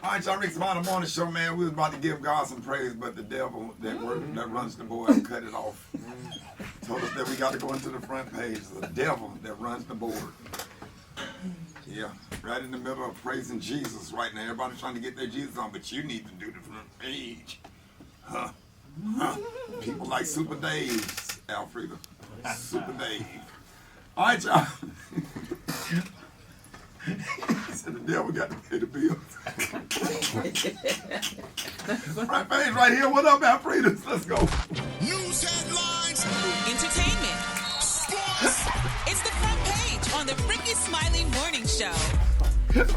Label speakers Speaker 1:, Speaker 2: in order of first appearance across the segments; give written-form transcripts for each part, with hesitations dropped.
Speaker 1: All right, y'all, Rickey Smiley Morning Show, man. We was about to give God some praise, but the devil that runs the board cut it off. Told us that we got to go into the front page. The devil that runs the board. Yeah, right in the middle of praising Jesus right now. Everybody's trying to get their Jesus on, but you need to do the front page. Huh? People like Super Dave, Alfreda. Super Dave. All right, y'all. He said the devil got to pay the bills. Front page right here. What up, Alfreda? Let's go.
Speaker 2: News headlines.
Speaker 3: Entertainment.
Speaker 2: Sports.
Speaker 3: It's the front page on the Rickey Smiley Morning Show.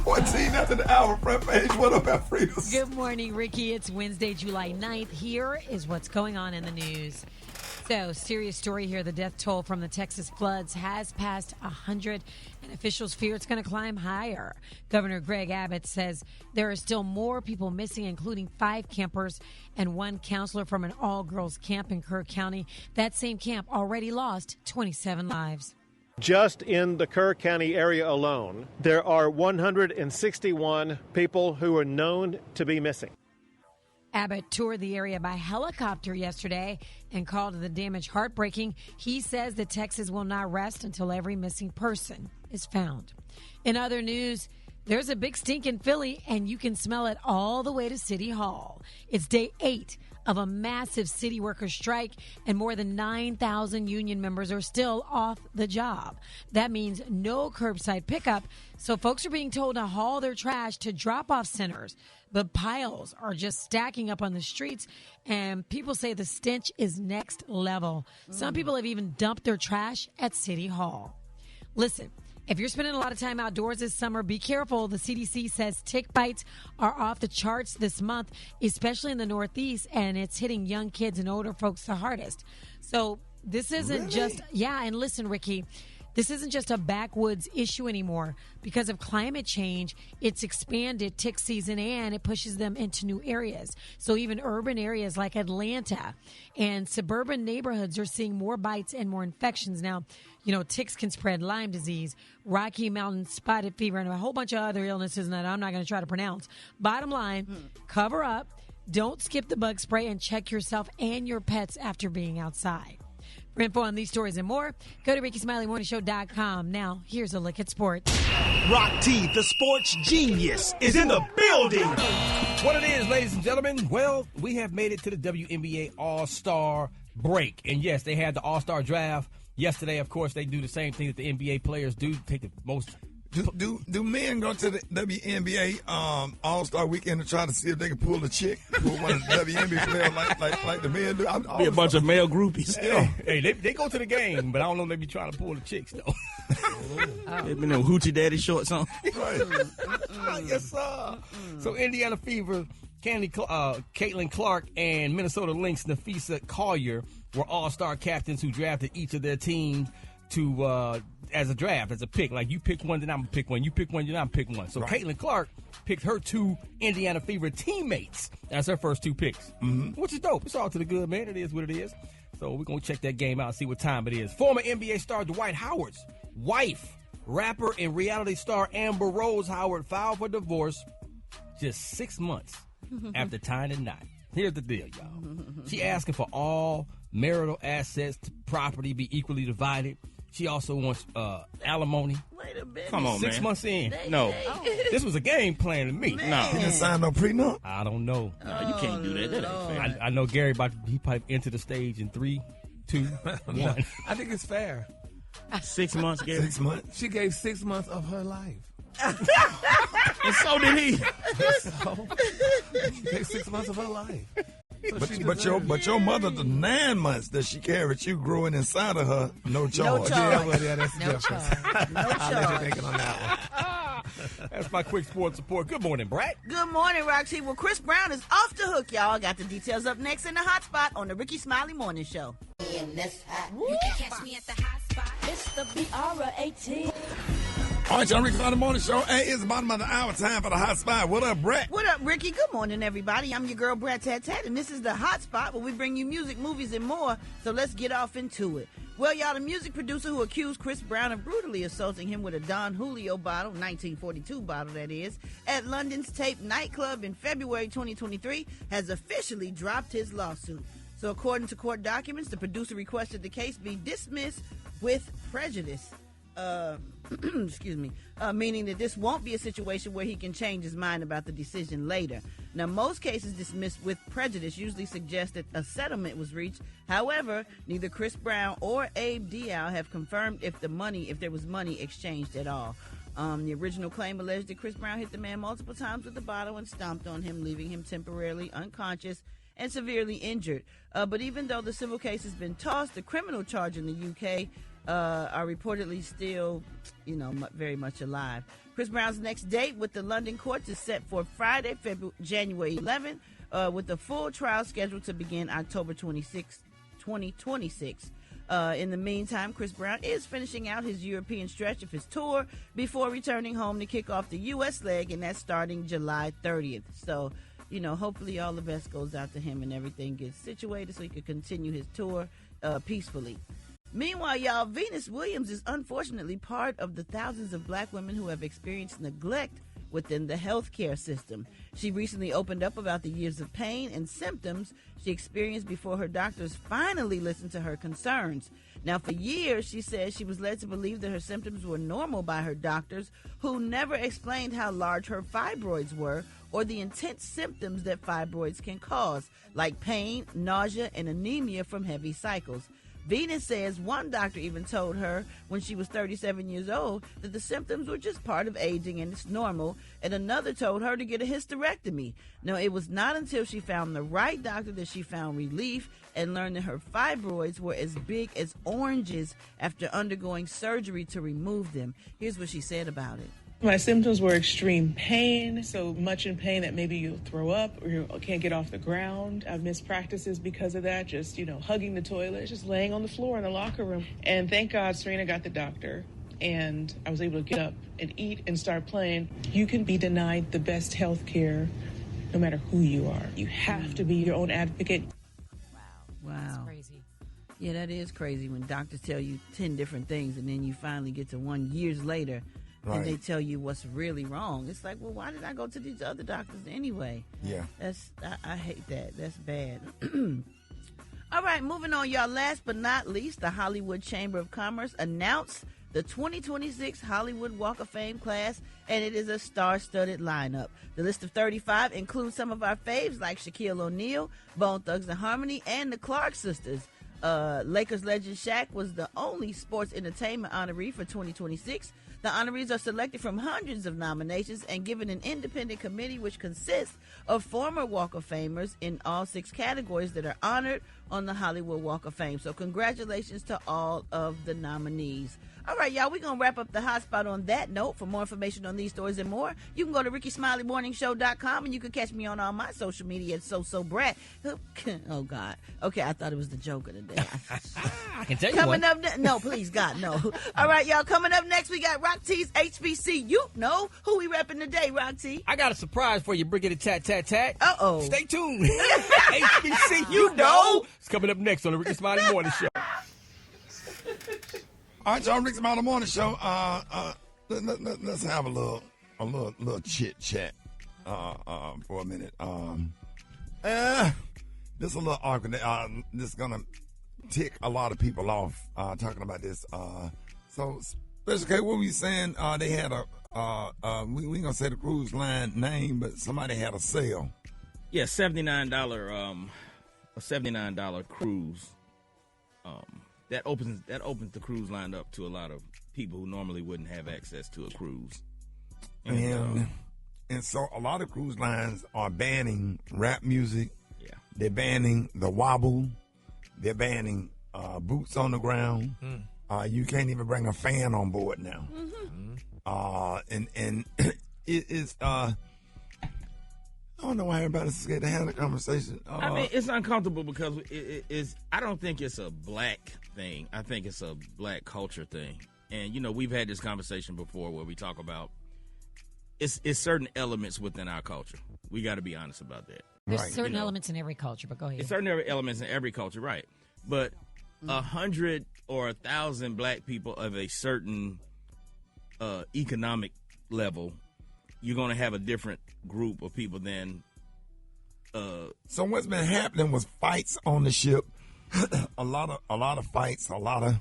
Speaker 1: 14 after the hour, front page. What up, Alfreda?
Speaker 4: Good morning, Ricky. It's Wednesday, July 9th. Here is what's going on in the news. So, serious story here. The death toll from the Texas floods has passed 100, and officials fear it's going to climb higher. Governor Greg Abbott says there are still more people missing, including 5 campers and 1 counselor from an all-girls camp in Kerr County. That same camp already lost 27 lives.
Speaker 5: Just in the Kerr County area alone, there are 161 people who are known to be missing.
Speaker 4: Abbott toured the area by helicopter yesterday and called the damage heartbreaking. He says that Texas will not rest until every missing person is found. In other news, there's a big stink in Philly, and you can smell it all the way to City Hall. It's day 8 of a massive city workers strike, and more than 9,000 union members are still off the job. That means no curbside pickup, so folks are being told to haul their trash to drop-off centers. But piles are just stacking up on the streets, and people say the stench is next level. Some people have even dumped their trash at City Hall. Listen, if you're spending a lot of time outdoors this summer, be careful. The CDC says tick bites are off the charts this month, especially in the Northeast, and it's hitting young kids and older folks the hardest. So this isn't just, and listen, Ricky, this isn't just a backwoods issue anymore. Because of climate change, it's expanded tick season and it pushes them into new areas. So even urban areas like Atlanta and suburban neighborhoods are seeing more bites and more infections. Now, you know, ticks can spread Lyme disease, Rocky Mountain spotted fever, and a whole bunch of other illnesses that I'm not going to try to pronounce. Bottom line, cover up, don't skip the bug spray, and check yourself and your pets after being outside. For info on these stories and more, go to RickeySmileyMorningShow.com. Now, here's a look at sports.
Speaker 6: Rock T, the sports genius, is in the building.
Speaker 7: What it is, ladies and gentlemen, well, we have made it to the WNBA All-Star break. And yes, they had the All-Star draft yesterday. Of course, they do the same thing that the NBA players do, take the most...
Speaker 1: Do men go to the WNBA All-Star Weekend to try to see if they can pull a chick? Pull one of the WNBA players like the men do?
Speaker 6: Be a bunch of male groupies.
Speaker 7: Hey, they go to the game, but I don't know if they be trying to pull the chicks, though.
Speaker 6: They been them hoochie daddy shorts on.
Speaker 1: Right.
Speaker 7: Yes, sir. So Indiana Fever, Caitlin Clark, and Minnesota Lynx Nafisa Collier were all-star captains who drafted each of their teams to as a draft, as a pick. Like, you pick one, then I'm going to pick one. You pick one, then I'm going to pick one. So right. Caitlin Clark picked her 2 Indiana Fever teammates as her first 2 picks, which is dope. It's all to the good, man. It is what it is. So we're going to check that game out and see what time it is. Former NBA star Dwight Howard's wife, rapper and reality star Amber Rose Howard, filed for divorce just 6 months after tying the knot. Here's the deal, y'all. She asking for all marital assets to property be equally divided. She also wants alimony.
Speaker 8: Wait a minute.
Speaker 6: Come on,
Speaker 7: 6
Speaker 6: man.
Speaker 7: months in.
Speaker 6: No.
Speaker 7: This was a game plan to me.
Speaker 6: No.
Speaker 1: He didn't sign no prenup?
Speaker 7: I don't know.
Speaker 6: No, you can't do that. That ain't fair.
Speaker 7: I know Gary he probably entered the stage in 3, 2, 1.
Speaker 8: I think it's fair.
Speaker 6: 6 months, Gary.
Speaker 1: 6 months?
Speaker 8: She gave 6 months of her life.
Speaker 6: And so did he.
Speaker 8: So, she gave 6 months of her life. So
Speaker 1: But your mother, the 9 months that she carried you growing inside of her, no charge.
Speaker 8: No charge. Yeah, that's
Speaker 4: No
Speaker 8: different.
Speaker 4: charge.
Speaker 8: I'll let you think on that one.
Speaker 7: That's my quick sports report. Good morning, Brat.
Speaker 9: Good morning, Roxy. Well, Chris Brown is off the hook, y'all. Got the details up next in the hot spot on the Rickey Smiley Morning Show.
Speaker 3: You can catch me at the hot spot.
Speaker 10: It's the BR18.
Speaker 1: All right, y'all, Rickey Smiley Morning Show. Hey, it's the bottom of the hour, time for the hot spot. What up, Brat?
Speaker 9: What up, Ricky? Good morning, everybody. I'm your girl, Brat Tat Tat, and this is the hot spot where we bring you music, movies, and more. So let's get off into it. Well, y'all, the music producer who accused Chris Brown of brutally assaulting him with a Don Julio bottle, 1942 bottle that is, at London's Tape nightclub in February 2023 has officially dropped his lawsuit. So according to court documents, the producer requested the case be dismissed with prejudice. Meaning that this won't be a situation where he can change his mind about the decision later. Now, most cases dismissed with prejudice usually suggest that a settlement was reached. However, neither Chris Brown or Abe Dial have confirmed if there was money exchanged at all. The original claim alleged that Chris Brown hit the man multiple times with the bottle and stomped on him, leaving him temporarily unconscious and severely injured. But even though the civil case has been tossed, the criminal charge in the UK are reportedly still, very much alive. Chris Brown's next date with the London courts is set for Friday, January 11th, with the full trial scheduled to begin October 26, 2026. In the meantime, Chris Brown is finishing out his European stretch of his tour before returning home to kick off the U.S. leg, and that's starting July 30th. So, hopefully all the best goes out to him and everything gets situated so he can continue his tour peacefully. Meanwhile, y'all, Venus Williams is unfortunately part of the thousands of black women who have experienced neglect within the healthcare system. She recently opened up about the years of pain and symptoms she experienced before her doctors finally listened to her concerns. Now, for years, she says she was led to believe that her symptoms were normal by her doctors, who never explained how large her fibroids were or the intense symptoms that fibroids can cause, like pain, nausea, and anemia from heavy cycles. Venus says one doctor even told her when she was 37 years old that the symptoms were just part of aging and it's normal, and another told her to get a hysterectomy. Now, it was not until she found the right doctor that she found relief and learned that her fibroids were as big as oranges after undergoing surgery to remove them. Here's what she said about it.
Speaker 11: My symptoms were extreme pain, so much in pain that maybe you'll throw up or you can't get off the ground. I've missed practices because of that, just, hugging the toilet, just laying on the floor in the locker room. And thank God Serena got the doctor, and I was able to get up and eat and start playing. You can be denied the best health care no matter who you are. You have to be your own advocate.
Speaker 9: Wow.
Speaker 4: That's crazy.
Speaker 9: Yeah, that is crazy when doctors tell you 10 different things and then you finally get to 1 year later. Right. And they tell you what's really wrong. It's like, well, why did I go to these other doctors anyway?
Speaker 1: Yeah.
Speaker 9: I hate that. That's bad. All right, moving on, y'all. Last but not least, the Hollywood Chamber of Commerce announced the 2026 Hollywood Walk of Fame class, and it is a star-studded lineup. The list of 35 includes some of our faves like Shaquille O'Neal, Bone Thugs and Harmony, and the Clark sisters. Lakers legend Shaq was the only sports entertainment honoree for 2026. The honorees are selected from hundreds of nominations and given an independent committee which consists of former Walk of Famers in all 6 categories that are honored on the Hollywood Walk of Fame. So congratulations to all of the nominees. All right, y'all, we're going to wrap up the hot spot on that note. For more information on these stories and more, you can go to RickeySmileyMorningShow.com, and you can catch me on all my social media at Brat. Oh, God. Okay, I thought it was the joke of the day.
Speaker 7: I can tell you
Speaker 9: coming
Speaker 7: one.
Speaker 9: up no, please, God, no. All right, y'all, coming up next, we got Rock T's HBC. You know who we repping today, Rock T.
Speaker 7: I got a surprise for you, Brigitte Tat Tat Tat.
Speaker 9: Uh-oh.
Speaker 7: Stay tuned. HBC, you know. It's coming up next on the Rickey Smiley Morning Show.
Speaker 1: All right, y'all, Rickey Smiley Morning Show. Let's have a little chit chat for a minute. This is a little awkward. This is gonna tick a lot of people off talking about this. So, Special K, what were you saying? They had we ain't gonna say the cruise line name, but somebody had a sale.
Speaker 12: Yeah, $79 a $79 cruise. That opens the cruise line up to a lot of people who normally wouldn't have access to a cruise.
Speaker 1: And so a lot of cruise lines are banning rap music.
Speaker 12: Yeah.
Speaker 1: They're banning the wobble. They're banning boots on the ground. You can't even bring a fan on board now. And it is I don't know why everybody's scared to have the conversation.
Speaker 12: I mean, it's uncomfortable because it is. I don't think it's a black thing. I think it's a black culture thing. And, we've had this conversation before where we talk about it's certain elements within our culture. We got to be honest about that.
Speaker 4: There's certain elements in every culture, but go ahead.
Speaker 12: It's certain elements in every culture, right. But 100 or 1,000 black people of a certain economic level, you're going to have a different group of people than.
Speaker 1: So what's been happening was fights on the ship, a lot of fights, a lot of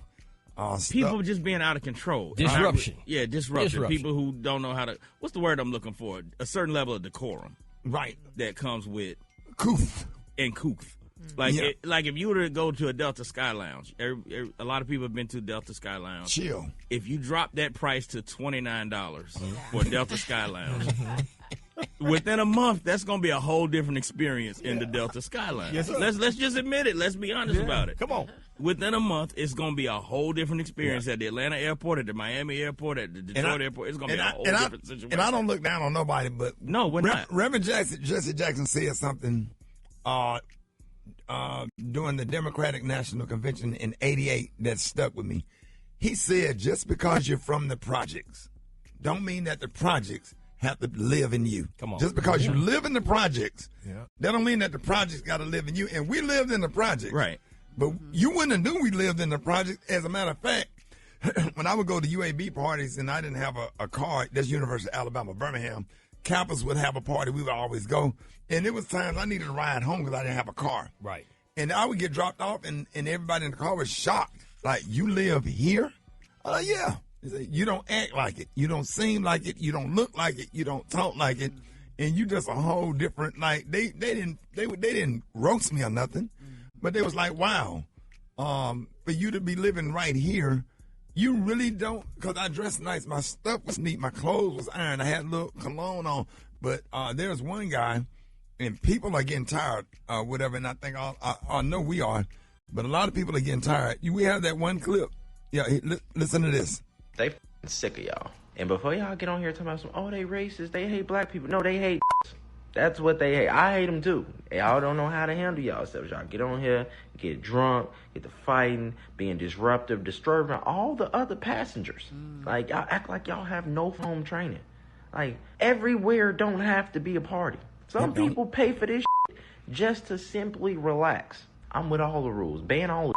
Speaker 12: people
Speaker 1: stuff.
Speaker 12: just being out of control.
Speaker 7: Disruption.
Speaker 12: Disruption. People who don't know how to. What's the word I'm looking for? A certain level of decorum.
Speaker 1: Right.
Speaker 12: That comes with
Speaker 1: couth
Speaker 12: and couth. Like, like if you were to go to a Delta Sky Lounge, a lot of people have been to Delta Sky Lounge.
Speaker 1: Chill.
Speaker 12: If you drop that price to $29 for Delta Sky Lounge, within a month, that's going to be a whole different experience in the Delta Sky Lounge.
Speaker 7: Yes,
Speaker 12: let's just admit it. Let's be honest about it.
Speaker 7: Come on.
Speaker 12: Within a month, it's going to be a whole different experience at the Atlanta airport, at the Miami airport, at the Detroit airport. It's going to be a whole different situation.
Speaker 1: And I don't look down on nobody, but
Speaker 12: no, we're not.
Speaker 1: Reverend Jesse Jackson said something during the Democratic National Convention in '88 that stuck with me. He said, just because you're from the projects, don't mean that the projects have to live in you.
Speaker 7: Come on.
Speaker 1: Just because you live in the projects, that don't mean that the projects got to live in you. And we lived in the projects.
Speaker 12: Right.
Speaker 1: But you wouldn't have knew we lived in the project. As a matter of fact, when I would go to UAB parties and I didn't have a car, that's University of Alabama, Birmingham, campus would have a party. We would always go. And there was times I needed to ride home because I didn't have a car.
Speaker 7: Right.
Speaker 1: And I would get dropped off and everybody in the car was shocked. Like, you live here? Yeah. You don't act like it. You don't seem like it. You don't look like it. You don't talk like it. And you just a whole different, like, they didn't roast me or nothing. But they was like, wow, for you to be living right here, you really don't, because I dressed nice. My stuff was neat. My clothes was ironed. I had a little cologne on. But there's one guy, and people are getting tired, whatever, and I think I know we are, but a lot of people are getting tired. We have that one clip. Yeah, listen to this.
Speaker 13: They sick of y'all. And before y'all get on here talking about some, they racist, they hate black people. No, they hate. That's what they hate. I hate them too. Y'all don't know how to handle y'all selves. Y'all get on here, get drunk, get to fighting, being disruptive, disturbing all the other passengers. Like, y'all act like y'all have no home training. Like, everywhere don't have to be a party. Some people pay for this just to simply relax. I'm with all the rules. Ban all the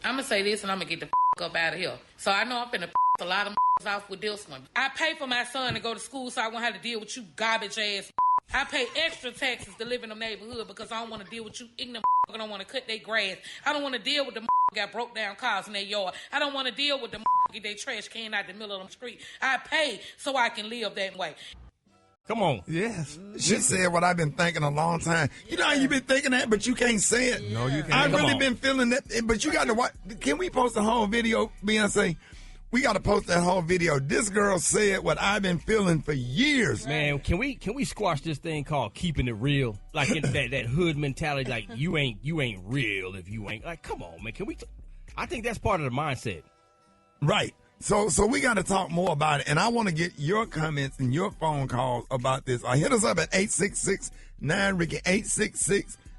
Speaker 14: I'm going to say this and I'm going to get the up out of here. So I know I'm finna a lot of off with this one. I pay for my son to go to school so I won't have to deal with you garbage ass. I pay extra taxes to live in the neighborhood because I don't want to deal with you ignorant. I don't want to cut their grass. I don't want to deal with the got broke down cars in their yard. I don't want to deal with the get their trash can out the middle of the street. I pay so I can live that way.
Speaker 7: Come on.
Speaker 1: Yes. She said what I've been thinking a long time. You know how you've been thinking that, but you can't say it?
Speaker 8: No, you can't.
Speaker 1: I've really been feeling that, but you got to watch. Can we post the whole video, Beyonce? We got to post that whole video. This girl said what I've been feeling for years.
Speaker 7: Man, can we squash this thing called keeping it real? Like in that hood mentality, like you ain't real if you ain't. Like, come on, man. Can we? I think that's part of the mindset.
Speaker 1: Right. So we got to talk more about it, and I want to get your comments and your phone calls about this. Hit us up at 866-9-RICKY,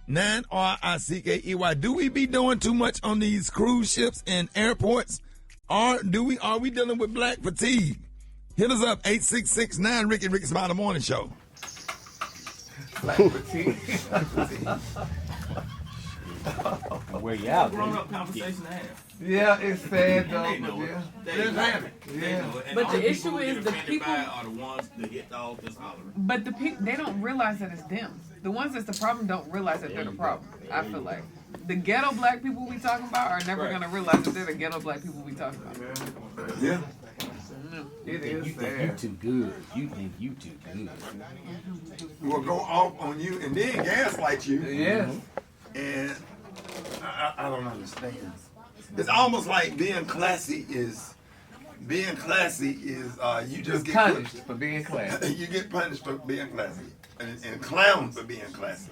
Speaker 1: 866-9-RICKEY. Do we be doing too much on these cruise ships and airports? Are we dealing with black fatigue? Hit us up, 866-9-RICKY, Rickey Smiley Morning Show.
Speaker 8: Black fatigue.
Speaker 12: Where you out? Grown-up conversation to have.
Speaker 8: Yeah, it's sad though.
Speaker 12: They know
Speaker 8: yeah.
Speaker 12: They have it.
Speaker 8: Yeah.
Speaker 15: But the issue is the people
Speaker 12: are the ones that hit all this hollering.
Speaker 15: But the people, they don't realize that it's them. The ones that's the problem don't realize that they're the problem. I feel like the ghetto black people we talking about are never gonna realize that they're the ghetto black people we talking about.
Speaker 1: Yeah.
Speaker 8: It is
Speaker 16: you
Speaker 8: sad.
Speaker 16: think you too good. You think you too good.
Speaker 1: Will go off on you and then gaslight you.
Speaker 8: Yes.
Speaker 1: And I don't understand. It's almost like being classy is you just get
Speaker 8: punished for being classy.
Speaker 1: You get punished for being classy and clowned for being classy.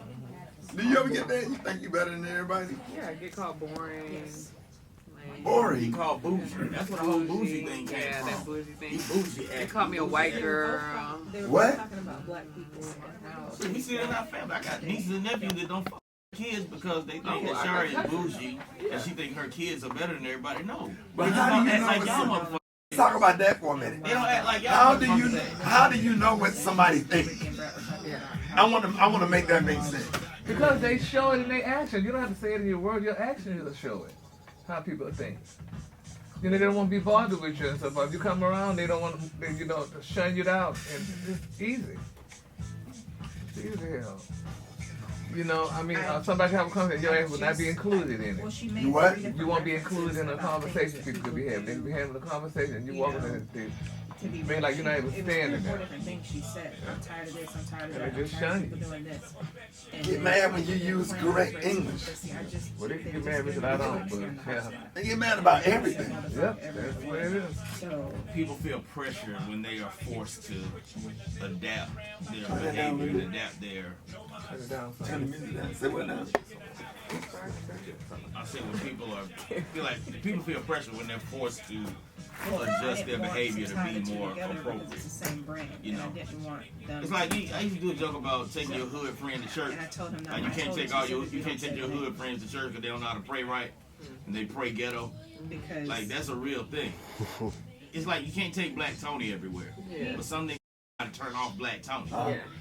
Speaker 1: Do you ever get that? You think you better than everybody?
Speaker 15: Yeah, I get called boring.
Speaker 1: Boring.
Speaker 12: He called bougie. That's what the whole bougie thing came
Speaker 15: Yeah,
Speaker 12: from.
Speaker 15: that bougie thing.
Speaker 12: He bougie.
Speaker 15: They called me a white girl.
Speaker 1: What?
Speaker 10: Talking about black people in our house.
Speaker 12: We see it in our family. I got nieces and nephews that don't fuck kids because they think that Shari is bougie and she think her kids are better than everybody. No.
Speaker 1: But
Speaker 12: They
Speaker 1: how do you
Speaker 12: act
Speaker 1: know
Speaker 12: like
Speaker 1: what
Speaker 12: y'all
Speaker 1: somebody-
Speaker 12: motherfuckers.
Speaker 1: Talk about that for a minute.
Speaker 12: They don't act like y'all
Speaker 1: How
Speaker 12: motherfuckers.
Speaker 1: do you know what somebody thinks? I want to make that make sense.
Speaker 8: Because they show it in their action. You don't have to say it in your word. Your action will show it. how people think. You know, they don't want to be bothered with you and stuff. If you come around, they don't want to, you know, to shun you out. And it's easy. It's easy hell. You know, I mean, somebody have a conversation, your ass would not be included in it.
Speaker 1: You what?
Speaker 8: You won't be included in a conversation people could be having. They could be having a conversation, you walk in and mean like you're not even standing there.
Speaker 10: Different things she said. I'm tired of this. I'm tired of that.
Speaker 8: And they just
Speaker 10: I'm tired of
Speaker 8: shun
Speaker 10: people doing this.
Speaker 1: Get mad when you use correct English.
Speaker 8: Well, they can get mad because I don't, but yeah.
Speaker 1: They get mad about everything.
Speaker 8: Yep, that's what it is.
Speaker 12: People feel pressure when they are forced to adapt their behavior and adapt their.
Speaker 1: Say what now?
Speaker 12: I say when people feel pressure when they're forced to adjust their behavior to be more appropriate.
Speaker 10: It's the same brand.
Speaker 12: You know,
Speaker 10: and I didn't want them.
Speaker 12: it's like I used to do a joke about taking your hood friend to church.
Speaker 10: And I told him no.
Speaker 12: Like you can't take your hood friends to church because they don't know how to pray right, and they pray ghetto.
Speaker 10: Because
Speaker 12: like that's a real thing. It's like you can't take Black Tony everywhere, but some niggas gotta turn off Black Tony.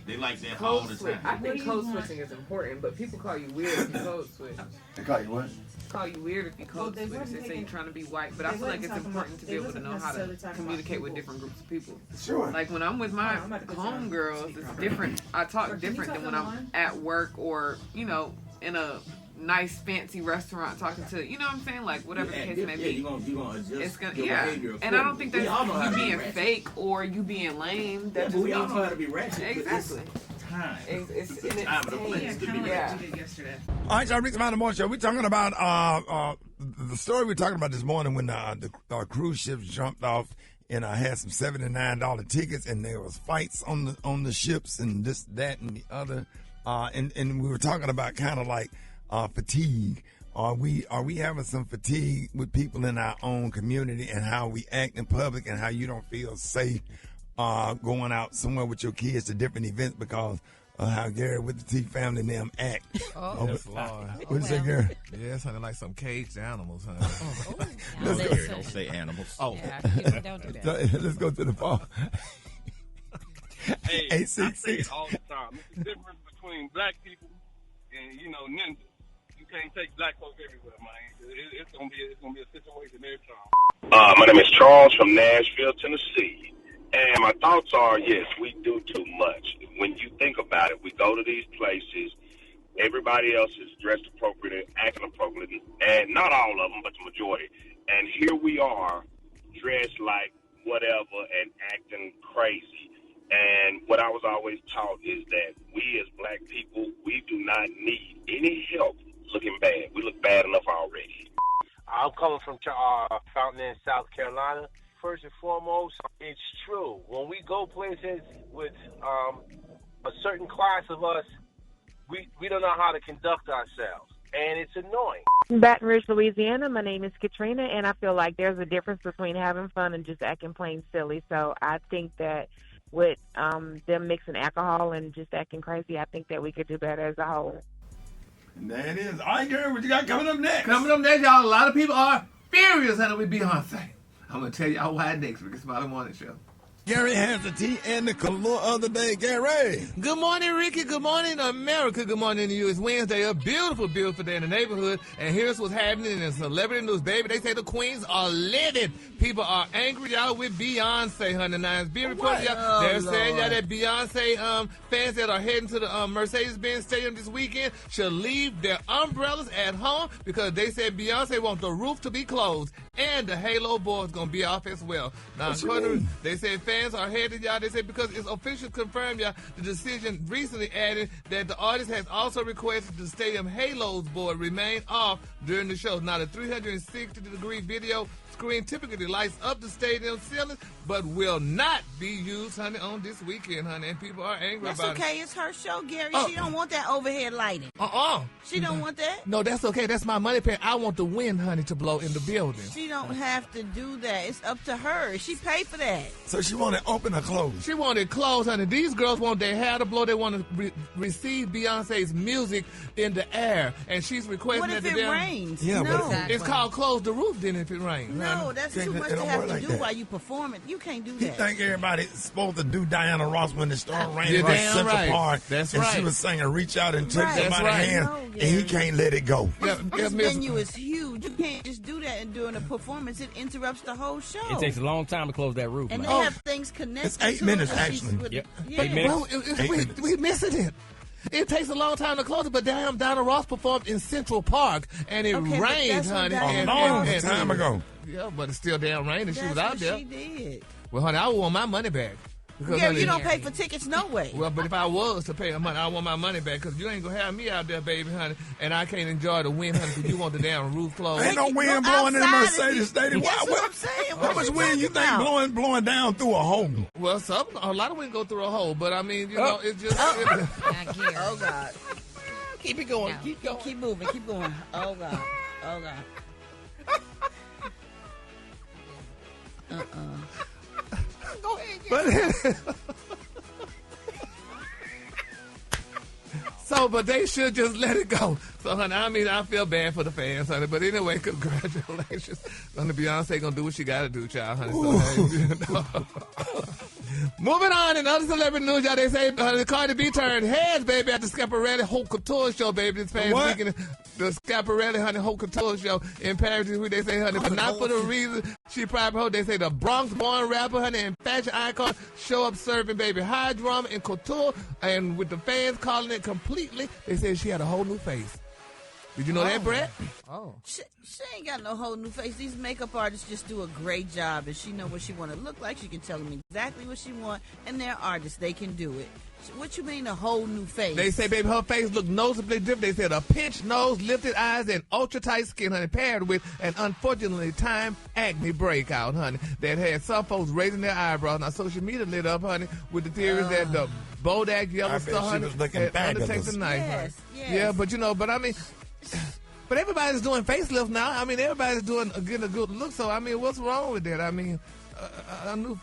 Speaker 12: They like that all the time.
Speaker 15: I think code switching is important, but people call you weird if you code switch.
Speaker 1: They call you what?
Speaker 15: Call you weird if you code switch. They say you're trying to be white, but I feel like it's important to be able to know how to communicate with different groups of people.
Speaker 1: Sure.
Speaker 15: Like when I'm with my homegirls, it's different. I talk different than when I'm at work or, you know, in a nice fancy restaurant talking to, you know what I'm saying? Like whatever the case may be.
Speaker 12: You're gonna adjust
Speaker 15: It's gonna,
Speaker 12: your behavior
Speaker 15: and I don't think that's you being
Speaker 12: ratchet.
Speaker 15: fake or you being lame. That just
Speaker 12: we all
Speaker 15: means
Speaker 12: know how to be ratchet.
Speaker 15: Exactly.
Speaker 12: Time.
Speaker 15: It's
Speaker 12: time and a place to be ratchet.
Speaker 1: All right, y'all, Rickey Smiley Morning Show. We're talking about the story we're talking about this morning when the cruise ships jumped off and had some $79 tickets and there was fights on the ships and this, that, and the other. And we were talking about kind of like fatigue. Are we having some fatigue with people in our own community and how we act in public and how you don't feel safe going out somewhere with your kids to different events because of how Gary with the T family and them act?
Speaker 8: Yes, Lord.
Speaker 1: What is that, Gary?
Speaker 8: Yeah, it sounded like some caged animals, huh?
Speaker 1: Let's go.
Speaker 12: Don't say animals.
Speaker 8: Oh,
Speaker 4: yeah, don't do that.
Speaker 1: Let's go to the phone.
Speaker 17: Hey,
Speaker 1: 866.
Speaker 17: I say it all the time. It's the difference between black people and, you know, ninjas. You can't take black folks everywhere, man. It's gonna be a situation every time.
Speaker 18: My name is Charles from Nashville, Tennessee. And my thoughts are, yes, we do too much. When you think about it, we go to these places, everybody else is dressed appropriately, acting appropriately, and not all of them, but the majority. And here we are, dressed like whatever and acting crazy. And what I was always taught is that we as black people, we do not need any help looking bad. We look bad enough already.
Speaker 19: I'm coming from Fountain Inn, South Carolina. First and foremost, it's true. When we go places with a certain class of us, we don't know how to conduct ourselves, and it's annoying.
Speaker 20: Baton Rouge, Louisiana. My name is Katrina, and I feel like there's a difference between having fun and just acting plain silly. So I think that with them mixing alcohol and just acting crazy, I think that we could do better as a whole.
Speaker 1: And there it is. All right, Gary, what you got coming up next?
Speaker 8: Coming up next, y'all, a lot of people are furious at it with Beyonce. I'm going to tell y'all why next, Rickey Smiley Morning Show.
Speaker 1: Gary has the tea and the color of the day. Gary.
Speaker 7: Good morning, Ricky. Good morning, America. Good morning to you. It's Wednesday, a beautiful, beautiful day in the neighborhood. And here's what's happening in celebrity news, baby. They say the queens are livid. People are angry, y'all, with Beyonce, honey. Now, it's being reported, y'all. They're saying, y'all, that Beyonce fans that are heading to the Mercedes-Benz Stadium this weekend should leave their umbrellas at home because they said Beyonce wants the roof to be closed and the Halo board is going to be off as well. Now, they said fans are headed, y'all. They said because it's officially confirmed, y'all, the decision recently added that the artist has also requested the stadium Halos board remain off during the show. Now, the 360-degree video screen typically lights up the stadium ceiling, but will not be used, honey, on this weekend, honey. And people are angry
Speaker 9: That's
Speaker 7: about it.
Speaker 9: That's okay. It's her show, Gary. She don't want that overhead lighting. She don't want that.
Speaker 7: No, that's okay. That's my money pay. I want the wind, honey, to blow in the building.
Speaker 9: She don't have to do that. It's up to her. She paid for that.
Speaker 1: So she want it open or closed?
Speaker 7: She want it closed, honey. These girls want their hair to blow. They want to receive Beyonce's music in the air. And she's requesting
Speaker 9: that.
Speaker 7: What
Speaker 9: if it rains?
Speaker 1: Yeah,
Speaker 9: no.
Speaker 7: It's called close the roof then if it rains.
Speaker 9: No,
Speaker 7: honey.
Speaker 9: that's too much to have to do while you perform it. You can't do that.
Speaker 1: You think everybody's supposed to do Diana Ross when it started raining
Speaker 7: You're
Speaker 1: on
Speaker 7: damn
Speaker 1: Central
Speaker 7: right.
Speaker 1: Park?
Speaker 7: That's
Speaker 1: and
Speaker 7: right.
Speaker 1: she was singing Reach Out and Take
Speaker 7: Right.
Speaker 1: Somebody's
Speaker 7: That's right.
Speaker 1: hand,
Speaker 9: No,
Speaker 1: and he can't let it go.
Speaker 9: This venue is huge. rude. You can't just do that, and during a performance, it interrupts the whole show.
Speaker 7: It takes a long time to close that roof.
Speaker 9: And
Speaker 7: man.
Speaker 9: they have things connected.
Speaker 1: It's 8
Speaker 9: to
Speaker 1: minutes,
Speaker 9: it.
Speaker 1: actually.
Speaker 7: Yep.
Speaker 9: Yeah.
Speaker 7: 8 minutes.
Speaker 8: Well, we missing it. It takes a long time to close it, but damn, Donna Ross performed in Central Park, and it
Speaker 9: Okay, but
Speaker 8: rained,
Speaker 9: that's what
Speaker 8: honey.
Speaker 9: Diana
Speaker 1: A long
Speaker 9: Ross
Speaker 1: time ago.
Speaker 8: Yeah, but it's still damn raining. She
Speaker 9: That's
Speaker 8: was out
Speaker 9: what
Speaker 8: there.
Speaker 9: she did.
Speaker 8: Well, honey, I want my money back. Because,
Speaker 9: Yeah,
Speaker 8: honey,
Speaker 9: you don't pay for tickets, no way.
Speaker 8: Well, but if I was to pay her money, I want my money back because you ain't going to have me out there, baby, honey, and I can't enjoy the wind, honey, because you want the damn roof closed.
Speaker 1: Ain't no wind blowing in the Mercedes Stadium.
Speaker 9: That's what I'm saying.
Speaker 1: How
Speaker 9: What
Speaker 1: much
Speaker 9: you
Speaker 1: wind you
Speaker 9: talking
Speaker 1: think
Speaker 9: about?
Speaker 1: blowing down through a hole?
Speaker 8: Well, a lot of wind go through a hole, but I mean, you know, it's just...
Speaker 9: Oh, God.
Speaker 7: Keep it going.
Speaker 9: No.
Speaker 7: Keep going.
Speaker 9: Keep moving. Keep going. Oh, God. Oh, God.
Speaker 8: Go ahead. But they should just let it go. So, honey, I mean, I feel bad for the fans, honey. But anyway, congratulations. Honey, Beyonce gonna do what she gotta do, child, honey. So, hey, moving on, in other celebrity news, y'all, they say Cardi B turned heads, baby, at the Schiaparelli Haute Couture show, baby, this past weekend. The Schiaparelli, honey, Haute Couture show in Paris, who they say, honey, but not for the reason she probably hope. They say the Bronx-born rapper, honey, and fashion icon show up serving, baby, high drama and couture, and with the fans calling it completely, they said she had a whole new face. Did you know that, Brat?
Speaker 9: Oh. She ain't got no whole new face. These makeup artists just do a great job, and she know what she want to look like. She can tell them exactly what she want, and they're artists. They can do it. What you mean a whole new face?
Speaker 8: They say, baby, her face looked noticeably different. They said a pinched nose, lifted eyes, and ultra-tight skin, honey, paired with an unfortunately timed acne breakout, honey, that had some folks raising their eyebrows. Now, social media lit up, honey, with the theories that the Bodak Yellow Star, honey, had undertaken the knife, honey.
Speaker 9: Yes.
Speaker 8: Yeah, but, you know, but I mean... But everybody's doing facelifts now. I mean, everybody's getting a good look. So, I mean, what's wrong with that? I mean, a new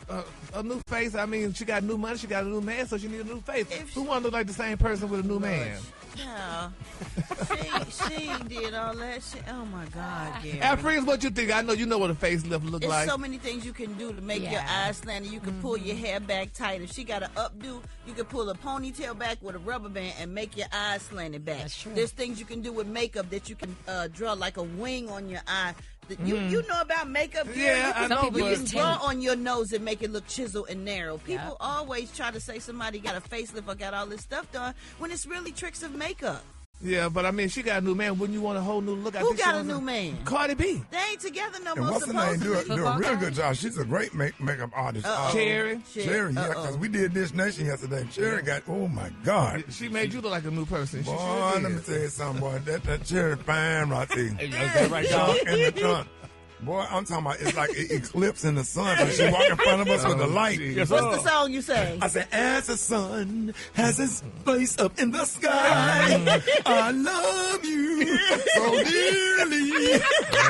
Speaker 8: face. I mean, she got new money. She got a new man, so she needs a new face. Who want to look like the same person with a new man?
Speaker 9: No. she did all that shit. Oh, my God, Gary.
Speaker 8: Afriz, what you think? I know you know what a facelift look
Speaker 9: There's
Speaker 8: like.
Speaker 9: so many things you can do to make your eyes slanted. You can pull your hair back tight. If she got an updo, you can pull a ponytail back with a rubber band and make your eyes slanted back.
Speaker 4: That's true.
Speaker 9: There's things you can do with makeup that you can draw like a wing on your eye. You know about makeup, Gary?
Speaker 8: Yeah, I know.
Speaker 9: You can draw on your nose and make it look chiseled and narrow. People always try to say somebody got a facelift or got all this stuff done when it's really tricks of makeup.
Speaker 8: Yeah, but I mean, she got a new man. Wouldn't you want a whole new look?
Speaker 9: Who got a new man?
Speaker 8: Cardi B.
Speaker 9: They ain't together no
Speaker 1: And
Speaker 9: more.
Speaker 1: what's her name? Do a real good job. She's a great makeup artist.
Speaker 8: Cherry.
Speaker 1: Cherry, yeah, because we did This Nation yesterday. Cherry got, oh my God.
Speaker 8: She made you look like a new person.
Speaker 1: Boy,
Speaker 8: sure
Speaker 1: let me tell you something, boy. That Cherry fine right there.
Speaker 8: Is that right, dog?
Speaker 1: In the trunk. Boy, I'm talking about it's like an eclipse in the sun. So she walk in front of us with the light.
Speaker 9: What's the song you say?
Speaker 1: I said, as the sun has its place up in the sky, I love you so dearly.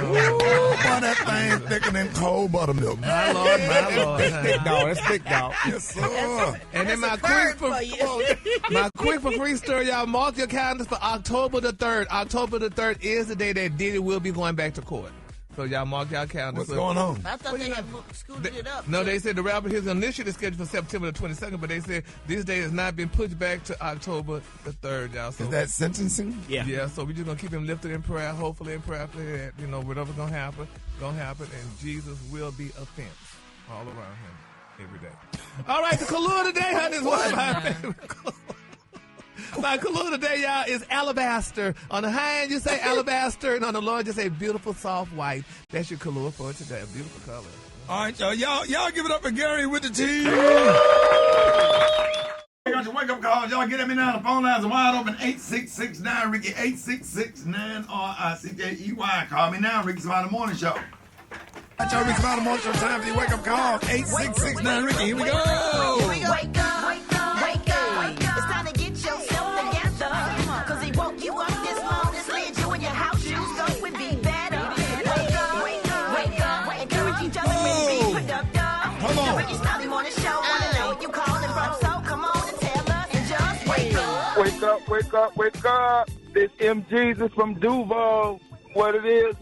Speaker 1: Boy, that thing thicker than cold buttermilk.
Speaker 8: My Lord, my Lord.
Speaker 7: That's thick, dog. That's thick, dog.
Speaker 1: Yes, sir.
Speaker 8: And then my quick for free story, y'all. Mark your calendars for October the 3rd. October the 3rd is the day that Diddy will be going back to court. So y'all mark y'all calendars.
Speaker 1: What's going on?
Speaker 9: I thought they had scooted it up.
Speaker 8: No, they said the rapper is initially scheduled for September the 22nd, but they said this day has not been pushed back to October the 3rd, y'all. So,
Speaker 1: is that sentencing?
Speaker 7: Yeah.
Speaker 8: Yeah, so we're just going to keep him lifted in prayer, hopefully and prayerfully that, you know, whatever's going to happen, and Jesus will be a fence all around him every day. All right, the color today, honey, is one of my favorite colors. My color today, y'all, is alabaster. On the high end, you say alabaster, and on the low end, you say beautiful, soft white. That's your color for today, a beautiful color.
Speaker 1: All right, y'all give it up for Gary with the T. I got your wake-up calls. Y'all get at me now. The phone lines are wide open. 8669 Ricky, 866-9-R-I-C-K-E-Y. Call me now, Ricky Smiley Morning Show. Got your Ricky Smiley Morning Show time for your wake-up call. 8669 Ricky. Here we go.
Speaker 9: Here we go. Wake up, wake up, wake up. It's time to get yourself together. Cause he woke you up this morning, slid you in your house shoes, so would be better. Wake up, wake up, wake up. Encourage each other and be productive.
Speaker 1: Come on.
Speaker 9: The Ricky Smiley Morning Show. Wanna know what you calling from, so come on and tell us and just wake up.
Speaker 19: Wake up, wake up, wake up. This M. Jesus from Duval. What it is.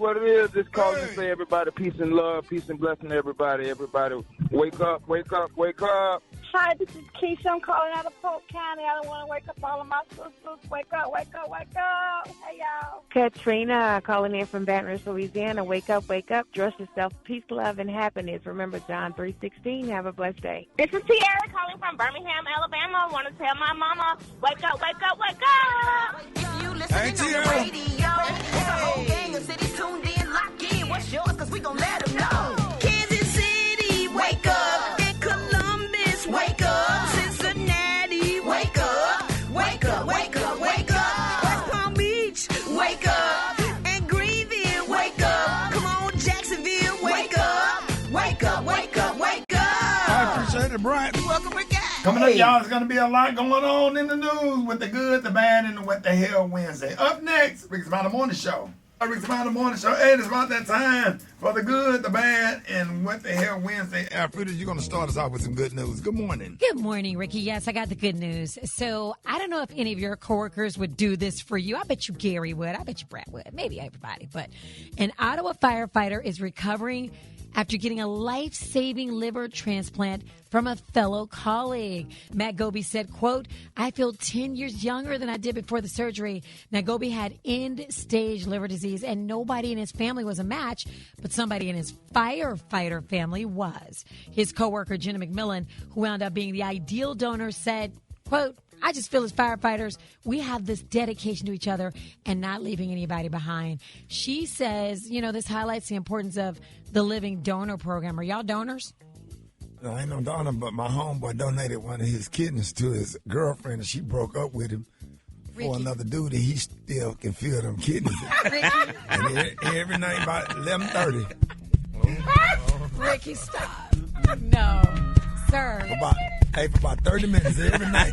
Speaker 19: Just calling to say everybody peace and love, peace and blessing to everybody. Everybody wake up, wake up, wake up.
Speaker 21: Hi, this is Keisha. I'm calling out of Polk County. I don't want to wake up all of my sisters. Wake up, wake up, wake up. Hey, y'all.
Speaker 20: Katrina calling in from Baton Rouge, Louisiana. Wake up, dress yourself, peace, love, and happiness. Remember John 3:16. Have a blessed day.
Speaker 21: This is Tiara calling from Birmingham, Alabama. I want to tell my mama, wake up, wake up, wake up. You
Speaker 1: Hey, Tiara.
Speaker 21: There's a whole gang of cities tuned in, locked in. What's yours? Because we going to let them know. Kansas City, wake up. And Columbus, wake up. Cincinnati, wake up. Wake up, wake up, wake up. West Palm Beach, wake up. And Greenville, wake up. Come on, Jacksonville, wake up. Wake up, wake up, wake up.
Speaker 1: I appreciate it, Brent.
Speaker 21: Welcome, Rickey.
Speaker 1: Coming up, y'all, there's going to be a lot going on in the news with the good, the bad, and the what the hell Wednesday. Up next, Rickey Smiley Morning Show. Rickey Smiley Morning Show. Hey, it's about that time for the good, the bad, and what the hell Wednesday. Alfreda, you're going to start us off with some good news. Good morning.
Speaker 4: Good morning, Ricky. Yes, I got the good news. So I don't know if any of your coworkers would do this for you. I bet you Gary would. I bet you Brat would. Maybe everybody. But an Ottawa firefighter is recovering after getting a life-saving liver transplant from a fellow colleague. Matt Goby said, quote, I feel 10 years younger than I did before the surgery. Now, Goby had end-stage liver disease, and nobody in his family was a match, but somebody in his firefighter family was. His coworker, Jenna McMillan, who wound up being the ideal donor, said, quote, I just feel as firefighters, we have this dedication to each other and not leaving anybody behind. She says, you know, this highlights the importance of the living donor program. Are y'all donors?
Speaker 1: No, I ain't no donor, but my homeboy donated one of his kidneys to his girlfriend, and she broke up with him for another dude, and he still can feel them kidneys. And every night about 11:30.
Speaker 4: Ricky, stop. No, sir.
Speaker 1: For about 30 minutes every night.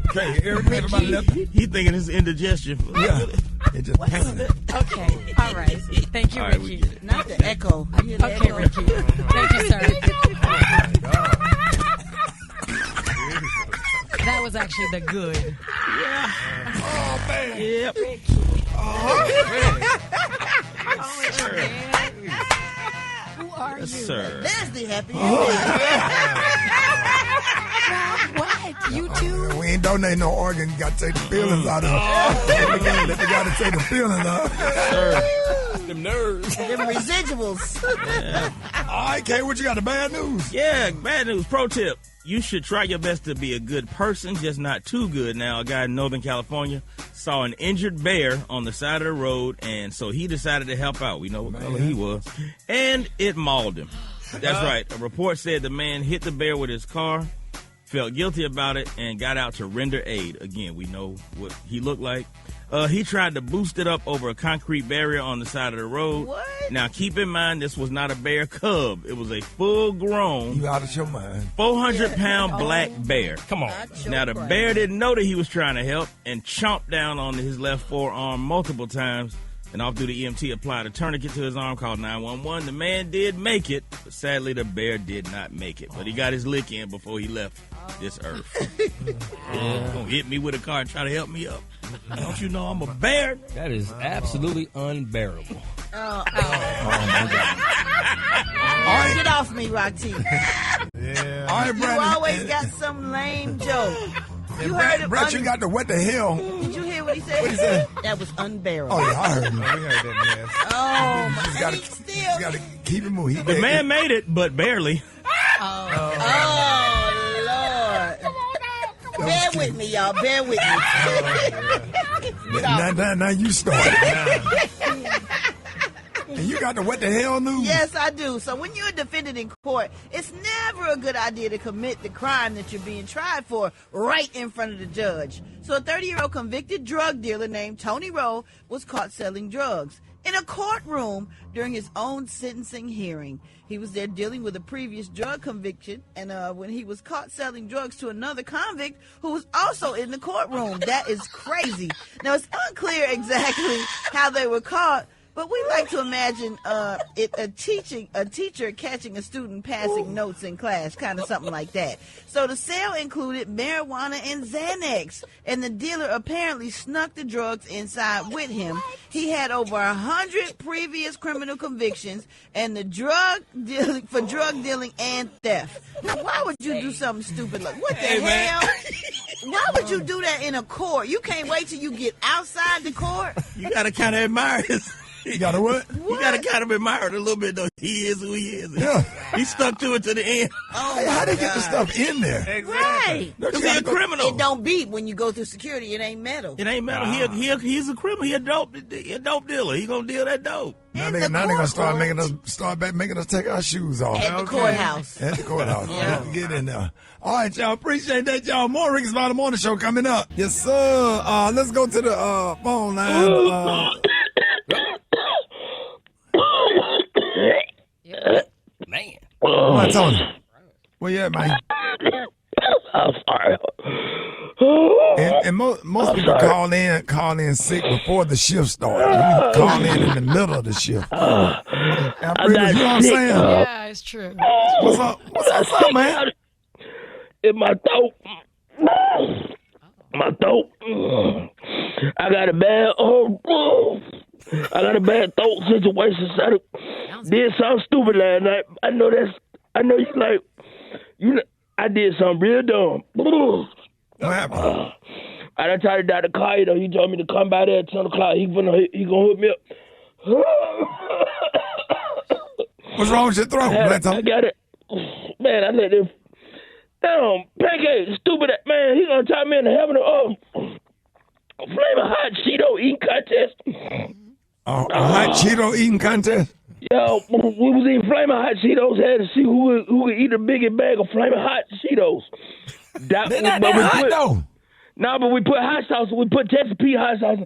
Speaker 1: Okay, every night about 11.
Speaker 12: He thinking it's indigestion.
Speaker 1: Yeah. It just
Speaker 4: Okay, all right. Thank you,
Speaker 12: All right,
Speaker 4: Ricky.
Speaker 12: we get it.
Speaker 9: Not the echo. I hear the
Speaker 4: Okay,
Speaker 9: echo.
Speaker 4: Ricky. Thank you, sir. That was actually the good.
Speaker 1: Oh, man.
Speaker 12: Yep.
Speaker 4: Who are you?
Speaker 12: Sir.
Speaker 9: There's the happy
Speaker 4: What? You too?
Speaker 1: We ain't donating no organ. You got to take the feelings out of it. They got to take the feelings out.
Speaker 7: Them nerves.
Speaker 9: Them residuals.
Speaker 1: All right, Kay, what you got? The bad news?
Speaker 12: Yeah, bad news. Pro tip. You should try your best to be a good person, just not too good. Now, a guy in Northern California saw an injured bear on the side of the road, and so he decided to help out. We know what color he was. And it mauled him. That's right. A report said the man hit the bear with his car, felt guilty about it, and got out to render aid. Again, we know what he looked like. He tried to boost it up over a concrete barrier on the side of the road.
Speaker 9: What?
Speaker 12: Now, keep in mind, this was not a bear cub. It was a full-grown,
Speaker 1: You out of your mind.
Speaker 12: 400-pound black bear.
Speaker 7: Come on.
Speaker 12: Now, the bear didn't know that he was trying to help and chomped down on his left forearm multiple times. An off-duty EMT applied a tourniquet to his arm, called 911. The man did make it, but sadly, the bear did not make it. But he got his lick in before he left this earth. Don't hit me with a car and try to help me up. Don't you know I'm a bear?
Speaker 7: That is absolutely unbearable.
Speaker 9: Oh, my God. Get off me, Rocky.
Speaker 1: Yeah. All right,
Speaker 9: You
Speaker 1: Brandon.
Speaker 9: always got some lame joke.
Speaker 1: And
Speaker 9: You heard it.
Speaker 1: Brett, you got the what the hell?
Speaker 9: Did you hear what he said?
Speaker 1: What he said?
Speaker 9: That was unbearable.
Speaker 1: Oh, yeah, I heard him. We heard that mess.
Speaker 9: Oh,
Speaker 1: You just gotta keep it moving.
Speaker 12: The man made it, but barely.
Speaker 9: Oh, Lord. Bear with me, y'all. Bear with me.
Speaker 1: Now you start. And you got the what the hell news?
Speaker 9: Yes, I do. So when you're defended in court, it's never a good idea to commit the crime that you're being tried for right in front of the judge. So a 30-year-old convicted drug dealer named Tony Rowe was caught selling drugs in a courtroom during his own sentencing hearing. He was there dealing with a previous drug conviction, and when he was caught selling drugs to another convict who was also in the courtroom. That is crazy. Now, it's unclear exactly how they were caught, But we like to imagine a teacher catching a student passing notes in class, kind of something like that. So the sale included marijuana and Xanax, and the dealer apparently snuck the drugs inside with him. He had over 100 previous criminal convictions and the drug dealing and theft. Now, why would you do something stupid like what the hell? Why would you do that in a court? You can't wait till you get outside the court.
Speaker 12: You gotta kind of admire his.
Speaker 1: You gotta what?
Speaker 12: You gotta kind of admire it a little bit, though. He is who he is.
Speaker 1: Yeah.
Speaker 12: He stuck to it to the end.
Speaker 9: Oh,
Speaker 1: How they get the stuff in there?
Speaker 9: right.
Speaker 12: Because he's a criminal.
Speaker 9: It don't beep when you go through security. It ain't metal.
Speaker 12: It ain't metal. He's a criminal. He a dope dealer. He gonna deal that dope.
Speaker 1: Now they're gonna start making us take our shoes off.
Speaker 9: At the courthouse.
Speaker 1: At the courthouse. Yeah. Get in there. All right, y'all. Appreciate that, y'all. More Rickey Smiley Morning Show coming up. Yes, sir. Let's go to the phone line.
Speaker 7: Man.
Speaker 1: What, Tony? Where you at, man?
Speaker 2: I'm sorry.
Speaker 1: And most people call in sick before the shift starts. You call in the middle of the shift. You know what I'm saying?
Speaker 4: Yeah, it's true.
Speaker 1: What's up? What's up, man?
Speaker 2: In my throat. My throat. I got a bad throat situation. So I did something stupid last night. I know you like, I did something real dumb.
Speaker 1: What happened?
Speaker 2: I done tried to Dr. Collier, he told me to come by there at 10 o'clock. He gonna hook me up.
Speaker 1: What's wrong with your throat?
Speaker 2: I got it. Man, I let this damn pancake, stupid man, he gonna tie me into having a flaming hot Cheeto eating contest.
Speaker 1: A hot Cheeto eating contest?
Speaker 2: Yeah, we was eating flaming hot Cheetos. Had to see who could eat the biggest bag of flaming hot Cheetos.
Speaker 1: They're not that hot, though.
Speaker 2: No, but we put hot sauce. We put Texas Pete hot sauce.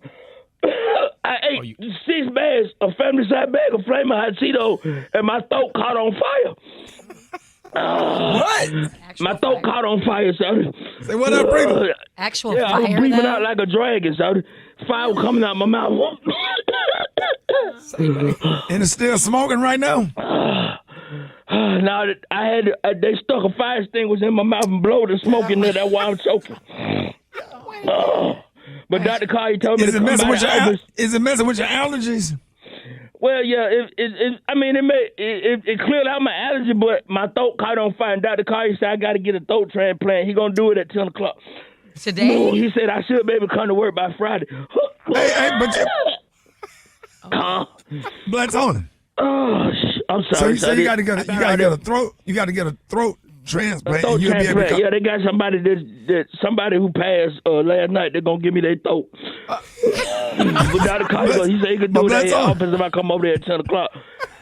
Speaker 2: I ate 6 bags, a family-size bag of flaming hot Cheetos, and my throat caught on fire.
Speaker 1: What?
Speaker 2: My throat caught on fire, son.
Speaker 1: Say what up, breathing?
Speaker 4: Actual
Speaker 2: fire, I was breathing out like a dragon, son. Fire was coming out my mouth.
Speaker 1: And it's still smoking right now?
Speaker 2: Now they stuck a fire extinguisher in my mouth and blowed the smoke in there. That's why I'm choking. But Dr. Collier told me to come by the office.
Speaker 1: Is it messing with your allergies?
Speaker 2: Well, yeah, it cleared out my allergy, but my throat caught on fire. And Dr. Collier said I got to get a throat transplant. He gonna do it at 10 o'clock.
Speaker 4: Today?
Speaker 2: He said I should be able to come to work by Friday.
Speaker 1: Black's on it.
Speaker 2: Oh, I'm sorry.
Speaker 1: So you got to get a throat transplant.
Speaker 2: Throat transplant. Yeah, they got somebody who passed last night. They're gonna give me their throat. Without a collar, he said he could do that in office if I come over there at 10 o'clock.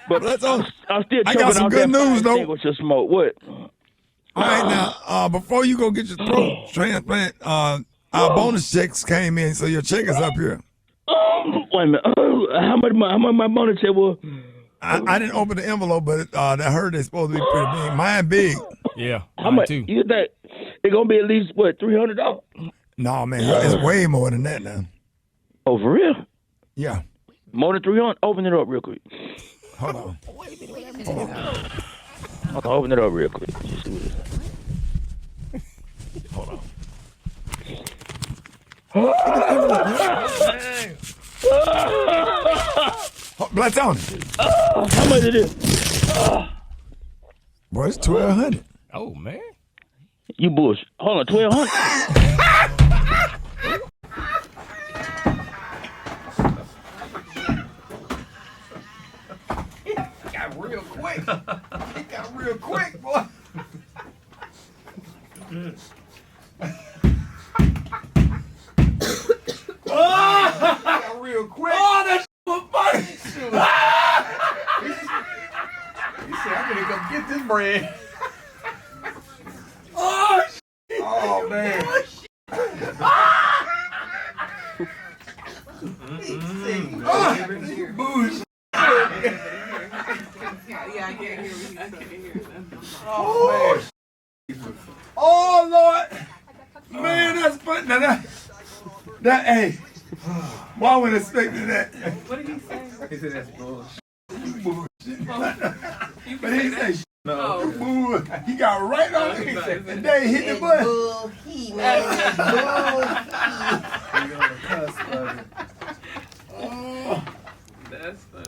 Speaker 2: But I'm still choking
Speaker 1: got some
Speaker 2: out
Speaker 1: good
Speaker 2: that
Speaker 1: news though.
Speaker 2: With your smoke. What?
Speaker 1: All right, now before you go get your throat transplant, our bonus checks came in, so your check is up here.
Speaker 2: Wait a minute. How much my bonus check was?
Speaker 1: I didn't open the envelope, but I heard it's supposed to be pretty big. Mine big.
Speaker 7: Yeah.
Speaker 2: How much? Too. You think it's gonna be at least what, $300?
Speaker 1: No, man, it's way more than that now.
Speaker 2: Oh, for real?
Speaker 1: Yeah.
Speaker 2: More than 300? Open it up real quick.
Speaker 1: Hold on.
Speaker 2: Okay, open it up real quick. Just do this. Hold on.
Speaker 1: Black's on.
Speaker 2: How much it is?
Speaker 1: Boy, it's $1,200.
Speaker 7: Oh, man.
Speaker 2: You bullshit. Hold on, $1,200?
Speaker 1: Got real quick. It got real quick, boy. Got real quick. Oh, that's funny.
Speaker 8: You said, I'm gonna go get this bread.
Speaker 1: Oh, man. Boosh.
Speaker 15: Yeah, I can't hear.
Speaker 1: Oh, man. Oh, Lord. Man, that's funny. Now, hey, Well, I wasn't expecting that.
Speaker 10: What did he say?
Speaker 8: He said that's bullshit.
Speaker 1: But he said,
Speaker 8: No.
Speaker 1: boo. He got right on it. And they hit the button.
Speaker 21: He man,
Speaker 8: You're on the cusp of it.
Speaker 15: That's funny.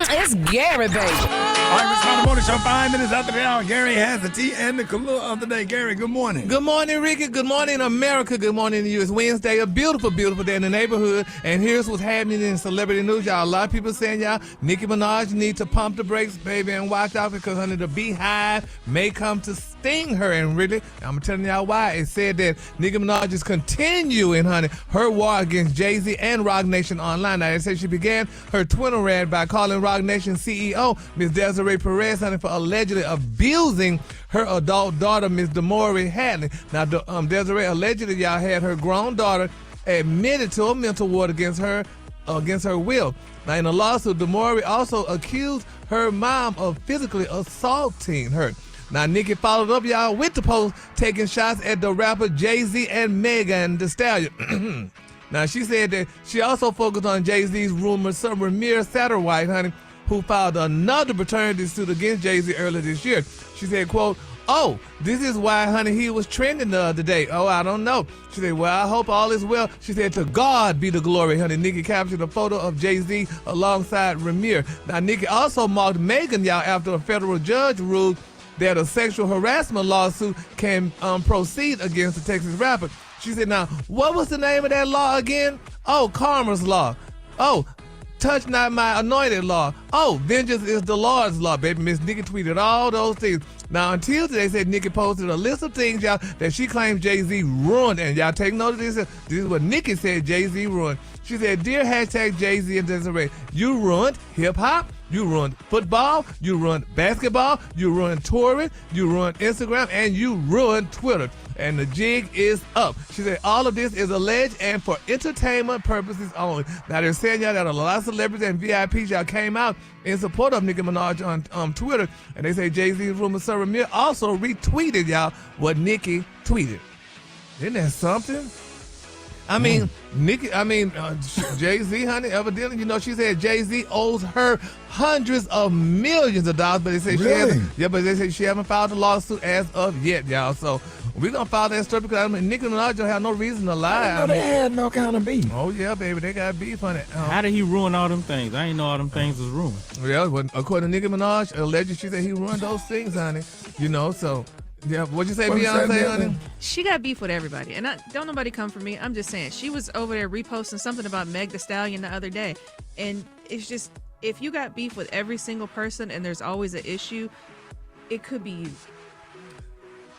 Speaker 21: It's Gary, baby.
Speaker 1: All right, it's on the morning show, 5 minutes after the hour. Gary has the tea and the Collier of the day. Gary, good morning.
Speaker 8: Good morning, Ricky. Good morning, America. Good morning to you. It's Wednesday, a beautiful, beautiful day in the neighborhood. And here's what's happening in celebrity news, y'all. A lot of people saying, y'all, Nicki Minaj needs to pump the brakes, baby, and watch out because, honey, the Beehive may come to sting her. And really, I'm telling y'all why. It said that Nicki Minaj is continuing, honey, her war against Jay-Z and Roc Nation online. Now, they say she began her Twitter rant by calling Roc Nation CEO, Ms. Desiree Perez, honey, for allegedly abusing her adult daughter, Ms. Damori Hadley. Now, Desiree allegedly, y'all, had her grown daughter admitted to a mental ward against her will. Now, in a lawsuit, Damori also accused her mom of physically assaulting her. Now, Nicki followed up, y'all, with the post taking shots at the rapper Jay-Z and Megan Thee Stallion. Now, she said that she also focused on Jay-Z's rumored son, Ramir Satterwhite, honey, who filed another paternity suit against Jay-Z earlier this year. She said, quote, "Oh, this is why, honey, he was trending the other day. Oh, I don't know." She said, "Well, I hope all is well." She said, "To God be the glory," honey. Nicki captured a photo of Jay-Z alongside Ramir. Now, Nicki also mocked Megan, y'all, after a federal judge ruled that a sexual harassment lawsuit can proceed against the Texas rapper. She said, "Now, what was the name of that law again? Oh, Karma's law. Oh, touch not my anointed law. Oh, vengeance is the Lord's law," baby. Miss Nicki tweeted all those things. Now, until today, said Nicki posted a list of things, y'all, that she claimed Jay-Z ruined. And y'all take note of this. This is what Nicki said Jay-Z ruined. She said, "Dear hashtag Jay-Z and Desiree, you ruined hip-hop, you ruined football, you ruined basketball, you ruined touring, you ruined Instagram, and you ruined Twitter. And the jig is up." She said, "All of this is alleged and for entertainment purposes only." Now, they're saying, y'all, that a lot of celebrities and VIPs, y'all, came out in support of Nicki Minaj on Twitter. And they say Jay-Z's rumor son Ramir also retweeted, y'all, what Nicki tweeted. Isn't that something? I mean, Jay-Z, honey, evidently, you know, she said Jay-Z owes her hundreds of millions of dollars, but they say she haven't filed a lawsuit as of yet, y'all. So we're gonna file that story because Nicki Minaj don't have no reason to lie.
Speaker 1: I know they had no kind of beef.
Speaker 8: Oh yeah, baby, they got beef on it.
Speaker 12: How did he ruin all them things? I ain't know all them things was ruined.
Speaker 8: Yeah, well, according to Nicki Minaj, allegedly she said he ruined those things, honey. You know, so. Yeah, what'd you say, Beyonce, honey?
Speaker 5: She got beef with everybody. And don't nobody come for me. I'm just saying. She was over there reposting something about Meg Thee Stallion the other day. And it's just, if you got beef with every single person and there's always an issue, it could be you.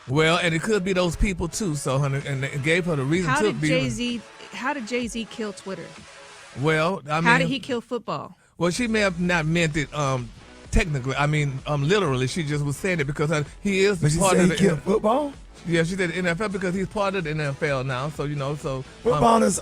Speaker 8: Well, and it could be those people too, so, honey, and it gave her the reason
Speaker 5: How
Speaker 8: to
Speaker 5: did
Speaker 8: be.
Speaker 5: How did Jay-Z kill Twitter?
Speaker 8: Well, I mean.
Speaker 5: How did he kill football?
Speaker 8: Well, she may have not meant it technically. I mean, literally. She just was saying it because he is part of the
Speaker 1: football.
Speaker 8: Yeah, she said the NFL because he's part of the NFL now. So you know,
Speaker 1: football is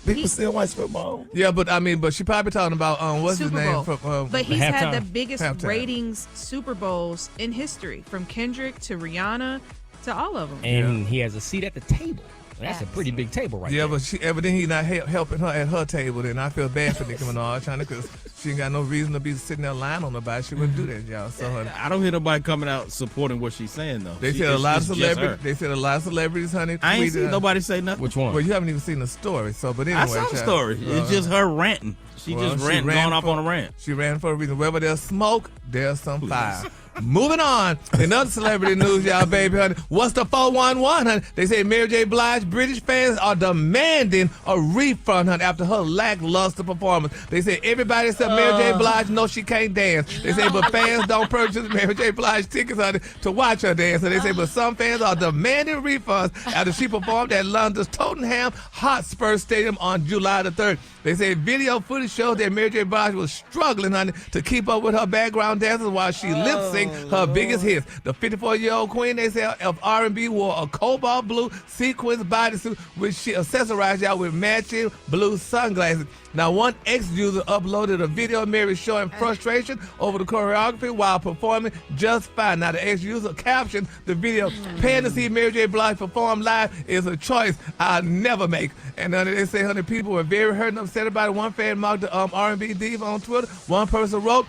Speaker 1: people still watch football.
Speaker 8: Yeah, but I mean, but she probably talking about what's
Speaker 5: Super
Speaker 8: his name?
Speaker 5: Bowl. But he's had the biggest
Speaker 8: halftime
Speaker 5: ratings Super Bowls in history, from Kendrick to Rihanna to all of them.
Speaker 7: And he has a seat at the table. That's a pretty big table right there.
Speaker 8: Yeah, but she evidently he's not helping her at her table. Then I feel bad for Nicki Minaj, honey, because she ain't got no reason to be sitting there lying on nobody. She wouldn't do that, y'all. So
Speaker 12: I don't hear nobody coming out supporting what she's saying though.
Speaker 8: They said a lot of celebrities. They said a lot of celebrities, honey.
Speaker 12: I ain't seen nobody say nothing.
Speaker 7: Which one?
Speaker 8: Well, you haven't even seen the story. So, but anyway,
Speaker 12: I saw the story. It's just her ranting. She just ran off on a rant.
Speaker 8: She ran for a reason. Wherever there's smoke, there's some fire. Moving on. In other celebrity news, y'all, baby, honey. What's the 411, honey? They say Mary J. Blige British fans are demanding a refund, honey, after her lackluster performance. They say everybody except Mary J. Blige knows she can't dance. They say, but fans don't purchase Mary J. Blige tickets, honey, to watch her dance. So they say, but some fans are demanding refunds after she performed at London's Tottenham Hotspur Stadium on July the 3rd. They say video footage shows that Mary J. Blige was struggling, honey, to keep up with her background dancers while she lip-synced her biggest hits. The 54-year-old queen, they say, of R&B wore a cobalt blue sequins bodysuit, which she accessorized out with matching blue sunglasses.
Speaker 7: Now, one ex-user uploaded a video of Mary showing frustration over the choreography while performing just fine. Now, the ex-user captioned the video, "Paying to see Mary J. Blige perform live is a choice I'll never make." And they say 100 people were very hurt and upset about it. One fan mocked the R&B diva on Twitter. One person wrote,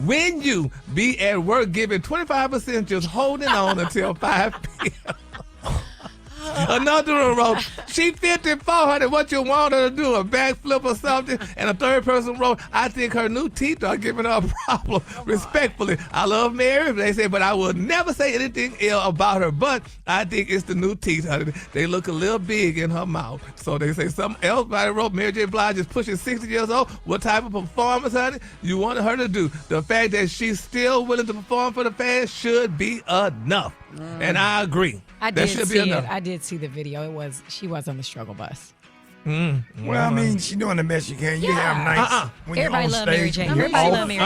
Speaker 7: "When you be at work giving 25%, just holding on until 5 p.m. Another one wrote, "She 5400. What you want her to do? A backflip or something?" And a third person wrote, "I think her new teeth are giving her a problem." Respectfully, I love Mary. They say, but I will never say anything ill about her. But I think it's the new teeth. Honey. They look a little big in her mouth. So they say something else. Somebody wrote, "Mary J. Blige is pushing 60 years old. What type of performance, honey, you want her to do? The fact that she's still willing to perform for the fans should be enough." And I agree.
Speaker 4: That should be enough. I did see the video. She was on the struggle bus.
Speaker 1: Well, I mean, she's doing the best you can. You have nights when you're
Speaker 4: Everybody
Speaker 1: on
Speaker 4: love
Speaker 1: stage.
Speaker 4: Mary J.
Speaker 1: you're
Speaker 4: Everybody
Speaker 1: off.
Speaker 4: love Mary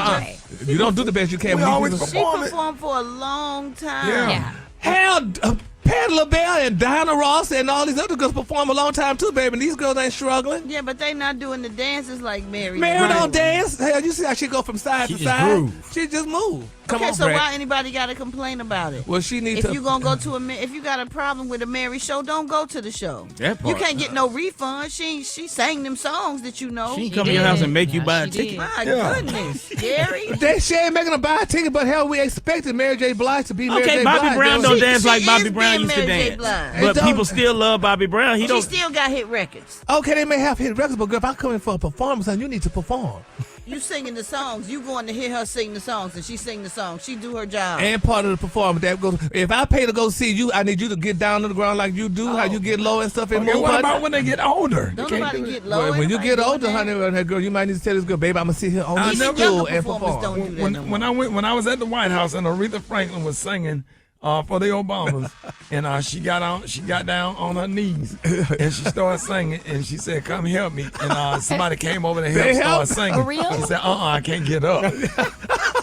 Speaker 4: J.
Speaker 7: You don't do the best you can.
Speaker 1: We
Speaker 7: when you
Speaker 1: always
Speaker 7: do the-
Speaker 9: She performed for a long time.
Speaker 1: Yeah.
Speaker 7: Hell, Patti LaBelle and Diana Ross and all these other girls perform a long time too, baby. And these girls ain't struggling.
Speaker 9: Yeah, but they not doing the dances like Mary.
Speaker 7: Mary
Speaker 9: Right.
Speaker 7: don't dance. Hell, you see how she go from side to
Speaker 1: just
Speaker 7: side?
Speaker 1: groove.
Speaker 7: She just move. Come
Speaker 9: Okay,
Speaker 7: on,
Speaker 9: so
Speaker 7: Brent.
Speaker 9: why anybody got to complain about it?
Speaker 7: Well, she needs
Speaker 9: If
Speaker 7: to.
Speaker 9: you gonna go to if you got a problem with a Mary show, don't go to the show.
Speaker 12: That
Speaker 9: You
Speaker 12: part.
Speaker 9: can't get no refund. She sang them songs that you know.
Speaker 12: She can come to your house and make you buy a ticket.
Speaker 9: My goodness, Gary.
Speaker 7: She ain't making a buy a ticket, but hell, we expected Mary J. Blige to be Mary
Speaker 12: Okay,
Speaker 7: J.
Speaker 12: Bobby
Speaker 7: Blige.
Speaker 12: Brown don't dance like Bobby
Speaker 9: is
Speaker 12: Brown
Speaker 9: being
Speaker 12: used to
Speaker 9: Mary J.
Speaker 12: dance.
Speaker 9: Blige.
Speaker 12: But
Speaker 7: It
Speaker 12: people
Speaker 7: don't-
Speaker 12: still love Bobby Brown. He
Speaker 9: She
Speaker 12: don't.
Speaker 9: still got hit records.
Speaker 7: Okay, they may have hit records, but girl, if I come in for a performance, then you need to perform.
Speaker 9: You singing the songs. You going to hear her sing the songs, and she sing the songs. She do her job.
Speaker 7: And part of the performance that goes. If I pay to go see you, I need you to get down to the ground like you do. How you get low and stuff and
Speaker 1: Okay,
Speaker 7: move.
Speaker 1: what
Speaker 7: honey.
Speaker 1: about when they get older?
Speaker 9: Don't
Speaker 1: They can't
Speaker 9: nobody
Speaker 1: do
Speaker 9: get
Speaker 1: that.
Speaker 9: low.
Speaker 7: When you
Speaker 9: Everybody
Speaker 7: get
Speaker 9: doing
Speaker 7: older,
Speaker 9: that.
Speaker 7: honey, girl, you might need to tell this girl, babe, I'm gonna sit here on
Speaker 1: I
Speaker 7: this
Speaker 1: never-
Speaker 7: stool and
Speaker 9: performers
Speaker 7: perform.
Speaker 9: don't do that no more.
Speaker 1: When I was at the White House and Aretha Franklin was singing for the Obamas, and she got down on her knees and she started singing, and she said, "Come help me," and somebody came over to
Speaker 7: They
Speaker 1: help
Speaker 7: help?
Speaker 1: start singing.
Speaker 4: For real?
Speaker 1: She said, I can't get up.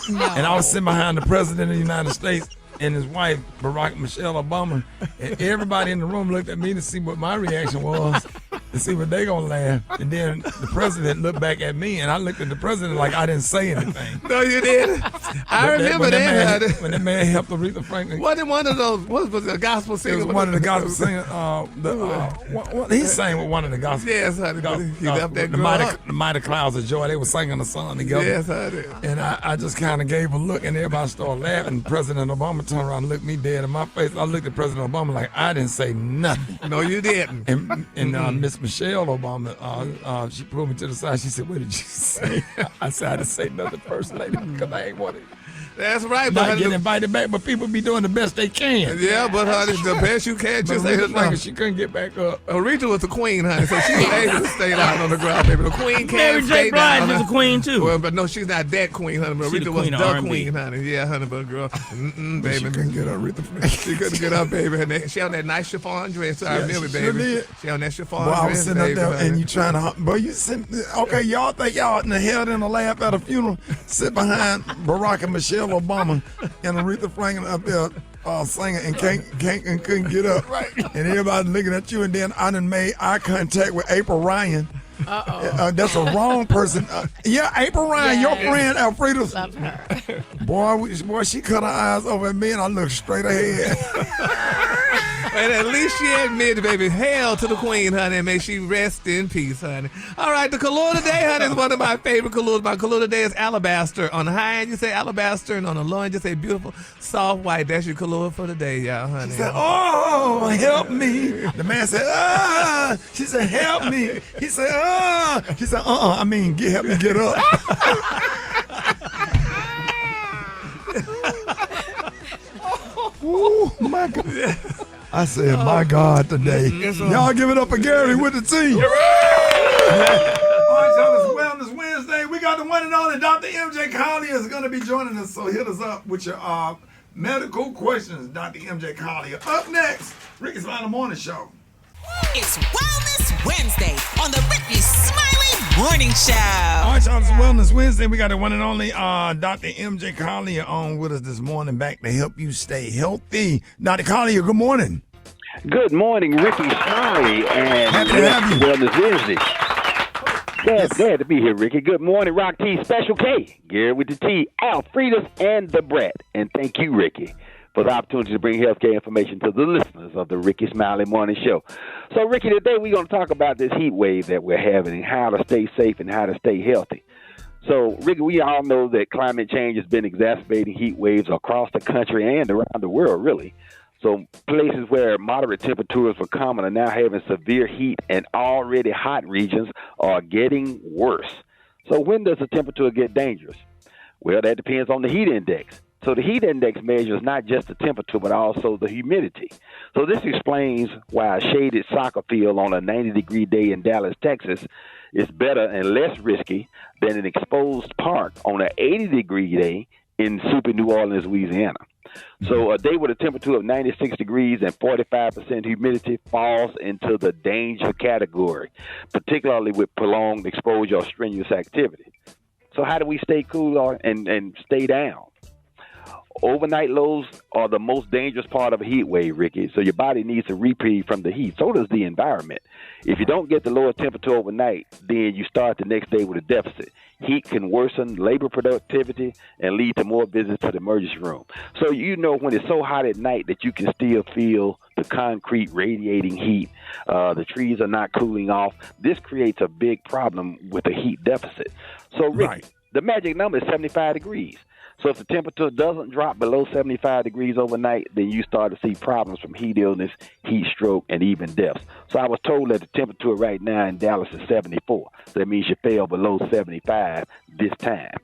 Speaker 1: And I was sitting behind the President of the United States and his wife, Michelle Obama, and everybody in the room looked at me to see what my reaction was, to see what they gonna laugh. And then the president looked back at me, and I looked at the president like I didn't say anything.
Speaker 7: No, you didn't. I remember
Speaker 1: when
Speaker 7: that.
Speaker 1: man, when that man helped Aretha Franklin.
Speaker 7: Wasn't one of those? What was a gospel
Speaker 1: It
Speaker 7: singer?
Speaker 1: was one of the gospel singers. He sang with one of the gospel.
Speaker 7: Yes, honey. He left that
Speaker 1: the
Speaker 7: girl
Speaker 1: mighty,
Speaker 7: up.
Speaker 1: the mighty clouds of joy. They were singing a song together.
Speaker 7: Yes, honey.
Speaker 1: And I just kind of gave a look, and everybody started laughing. President Obama turned around and looked me dead in my face. I looked at President Obama like I didn't say nothing.
Speaker 7: No, you didn't.
Speaker 1: And Miss Michelle Obama, she pulled me to the side. She said, "What did you say?" I said, "I didn't say nothing, First Lady, because I ain't wanted."
Speaker 7: That's right,
Speaker 1: Not
Speaker 7: but
Speaker 1: getting invited back, but people be doing the best they can.
Speaker 7: Yeah, but honey, the best you can.
Speaker 1: But
Speaker 7: Just say
Speaker 1: Aretha
Speaker 7: her
Speaker 1: Franklin,
Speaker 7: name.
Speaker 1: she couldn't get back up.
Speaker 7: Aretha was the queen, honey, so she was able to stay down on the ground, baby. The queen
Speaker 12: Mary
Speaker 7: can't
Speaker 12: J.
Speaker 7: stay
Speaker 12: Blige
Speaker 7: down.
Speaker 12: is a queen too.
Speaker 7: Well, but no, she's not that queen, honey. But
Speaker 12: She
Speaker 7: Aretha
Speaker 12: the
Speaker 7: was
Speaker 12: queen of
Speaker 7: the
Speaker 12: R&B.
Speaker 7: queen, honey. Yeah, honey, but girl, baby.
Speaker 1: She couldn't get up, Aretha Franklin.
Speaker 7: She couldn't get up, baby. And she on that nice chiffon dress. I
Speaker 1: Yeah,
Speaker 7: remember,
Speaker 1: she
Speaker 7: baby.
Speaker 1: sure did.
Speaker 7: She on that chiffon
Speaker 1: Boy, I
Speaker 7: dress,
Speaker 1: was sitting
Speaker 7: baby,
Speaker 1: up there,
Speaker 7: honey.
Speaker 1: and you trying to, boy, you sitting, okay, y'all think y'all in the hell in a laugh at a funeral, sit behind Barack and Michelle Obama and Aretha Franklin up there singing and couldn't get up. Right. And everybody looking at you, and then I done made eye contact with April Ryan. That's a wrong person. Yeah, April Ryan, your friend Alfreda's.
Speaker 4: Love her.
Speaker 1: Boy, she cut her eyes over at me, and I looked straight ahead.
Speaker 7: And at least she admitted, baby, hail to the queen, honey, and may she rest in peace, honey. All right, the color today, honey, is one of my favorite colors. My color today is alabaster. On the high end, you say alabaster, and on the low end, you say beautiful, soft white. That's your color for the day, y'all, honey.
Speaker 1: She said, "Oh, help me." The man said, "Ah." She said, "Help me." He said, "Ah." She said, I mean, help me get up. Ooh, my God. I said, my God, today. Y'all give it up for Gary with the T. All right, y'all, it's Wellness Wednesday. We got the one and only Dr. MJ Collier is going to be joining us, so hit us up with your medical questions, Dr. MJ Collier. Up next, Rickey Smiley Morning Show.
Speaker 3: It's Wellness Wednesday on the Rickey Smiley Morning Show.
Speaker 1: All right, y'all, it's Wellness Wednesday. We got the one and only Dr. MJ Collier on with us this morning, back to help you stay healthy. Dr. Collier, good morning.
Speaker 6: Good morning, Rickey Smiley, and
Speaker 1: Happy to have you.
Speaker 6: Wellness Wednesday. Glad to be here, Ricky. Good morning, Rock T, Special K, Gary with the T, Alfredas, and the Brat. And thank you, Ricky, for the opportunity to bring healthcare information to the listeners of the Rickey Smiley Morning Show. So, Ricky, today we're going to talk about this heat wave that we're having and how to stay safe and how to stay healthy. So, Ricky, we all know that climate change has been exacerbating heat waves across the country and around the world, really. So places where moderate temperatures were common are now having severe heat, and already hot regions are getting worse. So when does the temperature get dangerous? Well, that depends on the heat index. So the heat index measures not just the temperature, but also the humidity. So this explains why a shaded soccer field on a 90-degree day in Dallas, Texas is better and less risky than an exposed park on an 80-degree day in super New Orleans, Louisiana. So a day with a temperature of 96 degrees and 45% humidity falls into the danger category, particularly with prolonged exposure or strenuous activity. So how do we stay cool and stay down? Overnight lows are the most dangerous part of a heat wave, Ricky. So your body needs a reprieve from the heat. So does the environment. If you don't get the lower temperature overnight, then you start the next day with a deficit. Heat can worsen labor productivity and lead to more visits to the emergency room. So you know when it's so hot at night that you can still feel the concrete radiating heat. The trees are not cooling off. This creates a big problem with a heat deficit. So, Ricky, the magic number is 75 degrees. So if the temperature doesn't drop below 75 degrees overnight, then you start to see problems from heat illness, heat stroke, and even deaths. So I was told that the temperature right now in Dallas is 74. So that means you fell below 75 this time.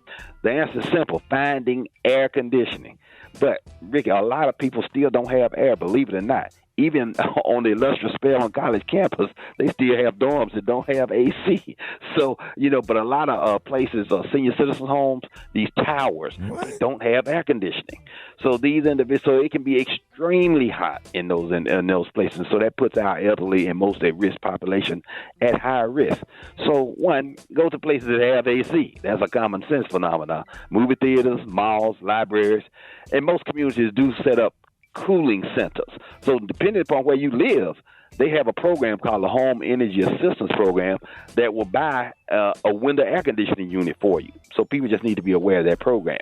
Speaker 6: The answer is simple, finding air conditioning. But, Ricky, a lot of people still don't have air, believe it or not. Even on the illustrious Spelman College campus, they still have dorms that don't have AC. So, but a lot of places, senior citizen homes, these towers don't have air conditioning. So these individuals, so it can be extremely hot in those places. So that puts our elderly and most at-risk population at high risk. So one, go to places that have AC. That's a common sense phenomenon. Movie theaters, malls, libraries, and most communities do set up cooling centers. So depending upon where you live, they have a program called the Home Energy Assistance Program that will buy a window air conditioning unit for you. So people just need to be aware of that program.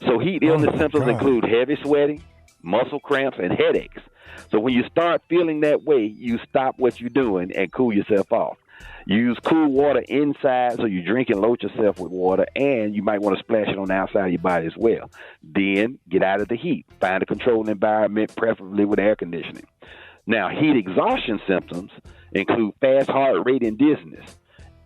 Speaker 6: So heat illness symptoms include heavy sweating, muscle cramps, and headaches. So when you start feeling that way, you stop what you're doing and cool yourself off. Use cool water inside, so you drink and load yourself with water, and you might want to splash it on the outside of your body as well. Then get out of the heat. Find a controlled environment, preferably with air conditioning. Now, heat exhaustion symptoms include fast heart rate and dizziness.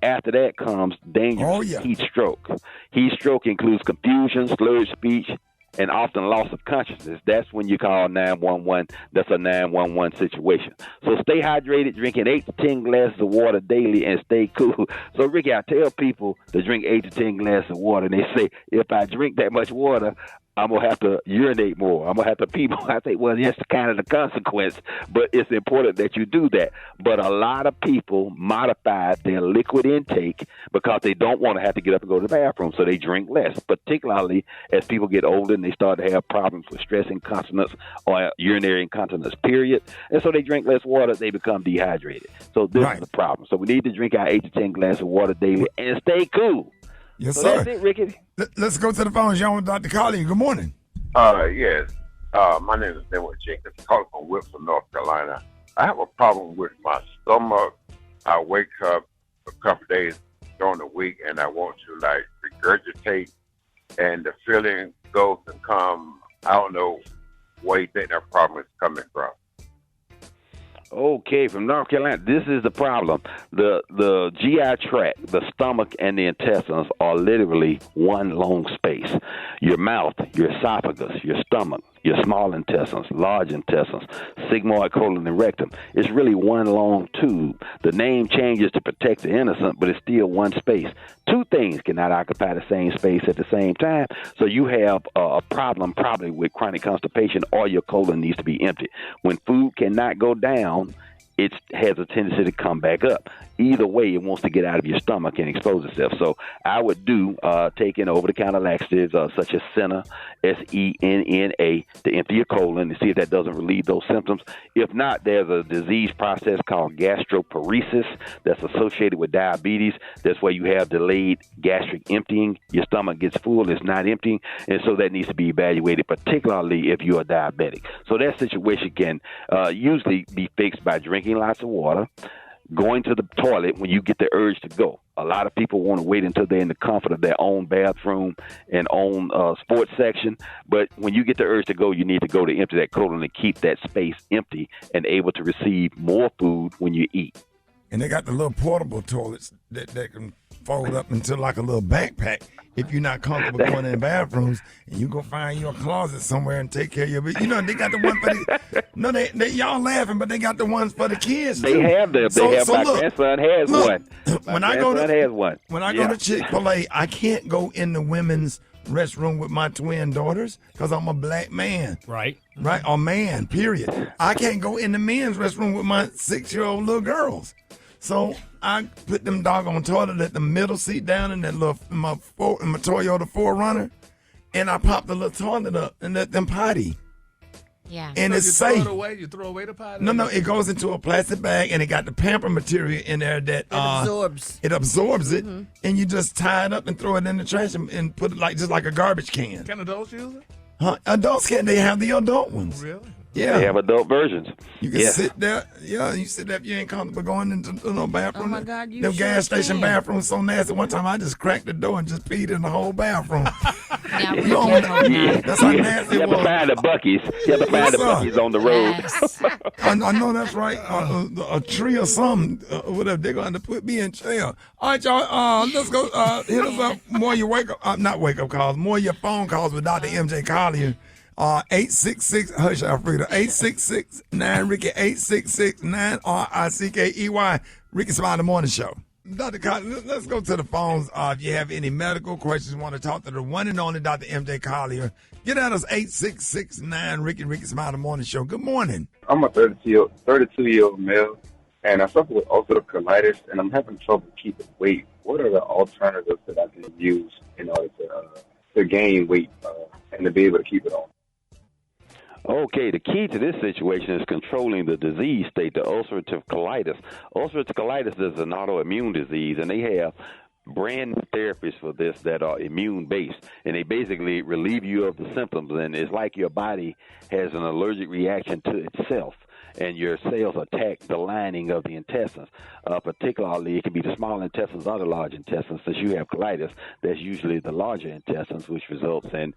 Speaker 6: After that comes dangerous heat stroke. Heat stroke includes confusion, slurred speech, and often loss of consciousness. That's when you call 911. That's a 911 situation. So stay hydrated, drinking 8 to 10 glasses of water daily, and stay cool. So, Ricky, I tell people to drink 8 to 10 glasses of water, and they say, if I drink that much water, I'm going to have to urinate more. I'm going to have to pee more. I say, well, that's kind of the consequence, but it's important that you do that. But a lot of people modify their liquid intake because they don't want to have to get up and go to the bathroom, so they drink less, particularly as people get older and they start to have problems with stress incontinence or urinary incontinence, period. And so they drink less water, they become dehydrated. So this is the problem. So we need to drink our 8 to 10 glasses of water daily and stay cool.
Speaker 1: Yes,
Speaker 6: so
Speaker 1: sir.
Speaker 6: That's it, Ricky.
Speaker 1: Let's go to the phone, John, with Dr. Collier. Good morning.
Speaker 22: Yes. My name is Denver Jenkins, calling from Wilson, North Carolina. I have a problem with my stomach. I wake up a couple days during the week and I want to regurgitate, and the feeling goes and comes. I don't know where you think that problem is coming from.
Speaker 6: Okay, from North Carolina, this is the problem. The GI tract, the stomach, and the intestines are literally one long space. Your mouth, your esophagus, your stomach, your small intestines, large intestines, sigmoid, colon, and rectum. It's really one long tube. The name changes to protect the innocent, but it's still one space. Two things cannot occupy the same space at the same time, so you have a problem probably with chronic constipation, or your colon needs to be empty. When food cannot go down it has a tendency to come back up. Either way, it wants to get out of your stomach and expose itself. So I would do taking over-the-counter laxatives such as Senna, SENNA, to empty your colon and see if that doesn't relieve those symptoms. If not, there's a disease process called gastroparesis that's associated with diabetes. That's where you have delayed gastric emptying. Your stomach gets full, it's not emptying, and so that needs to be evaluated, particularly if you're a diabetic. So that situation can usually be fixed by drinking lots of water, going to the toilet when you get the urge to go. A lot of people want to wait until they're in the comfort of their own bathroom and own sports section. But when you get the urge to go, you need to go to empty that colon and keep that space empty and able to receive more food when you eat.
Speaker 1: And they got the little portable toilets that can fold up into like a little backpack. If you're not comfortable going in the bathrooms, and you go find your closet somewhere and take care of your. You know, they got the one for the. No, they y'all laughing, but they got the ones for the kids too.
Speaker 6: They have them. My grandson has one.
Speaker 1: When I go to Chick-fil-A, I can't go in the women's restroom with my twin daughters because I'm a black man.
Speaker 7: Right.
Speaker 1: Or man, period. I can't go in the men's restroom with my 6-year-old little girls. So I put them doggone toilet at the middle seat down in that little my Toyota 4Runner, and I pop the little toilet up and let them potty.
Speaker 4: Yeah.
Speaker 1: And
Speaker 8: so
Speaker 1: it's
Speaker 8: you
Speaker 1: safe.
Speaker 8: Throw it away? You throw away the potty?
Speaker 1: No, it goes into a plastic bag, and it got the pamper material in there that
Speaker 9: absorbs.
Speaker 1: It absorbs it, and you just tie it up and throw it in the trash and put it just like a garbage can.
Speaker 8: Can adults use it?
Speaker 1: Huh? Adults can't. They have the adult ones.
Speaker 8: Really?
Speaker 6: Yeah. They have adult versions.
Speaker 1: You can sit there. Yeah, you sit there if you ain't comfortable going into the bathroom.
Speaker 9: Oh, my God, you
Speaker 1: Them
Speaker 9: sure
Speaker 1: gas station
Speaker 9: can.
Speaker 1: bathrooms so nasty. One time I just cracked the door and just peed in the whole bathroom. That's how nasty
Speaker 6: You
Speaker 1: it
Speaker 6: have to
Speaker 1: was.
Speaker 6: find the Buc-ee's. You have to find the Buc-ee's on the road.
Speaker 1: I know that's right. A tree or something, whatever. They're going to put me in jail. All right, y'all. Let's go. Hit us up. More your not wake up calls. More your phone calls with Dr. MJ Collier. 866 hush Alfreda 866-9-Ricky 866-9-RICKEY Rickey Smiley Morning Show. Dr. Collier, let's go to the phones. If you have any medical questions, want to talk to the one and only Dr. MJ Collier, get at us 866-9-Rickey Smiley Morning Show. Good morning.
Speaker 11: I'm a 32-year-old male, and I suffer with ulcerative colitis, and I'm having trouble keeping weight. What are the alternatives that I can use in order to gain weight and to be able to keep it on?
Speaker 6: Okay, the key to this situation is controlling the disease state, the ulcerative colitis. Ulcerative colitis is an autoimmune disease, and they have brand new therapies for this that are immune-based, and they basically relieve you of the symptoms, and it's like your body has an allergic reaction to itself, and your cells attack the lining of the intestines. Particularly, it can be the small intestines or the large intestines. Since you have colitis, that's usually the larger intestines, which results in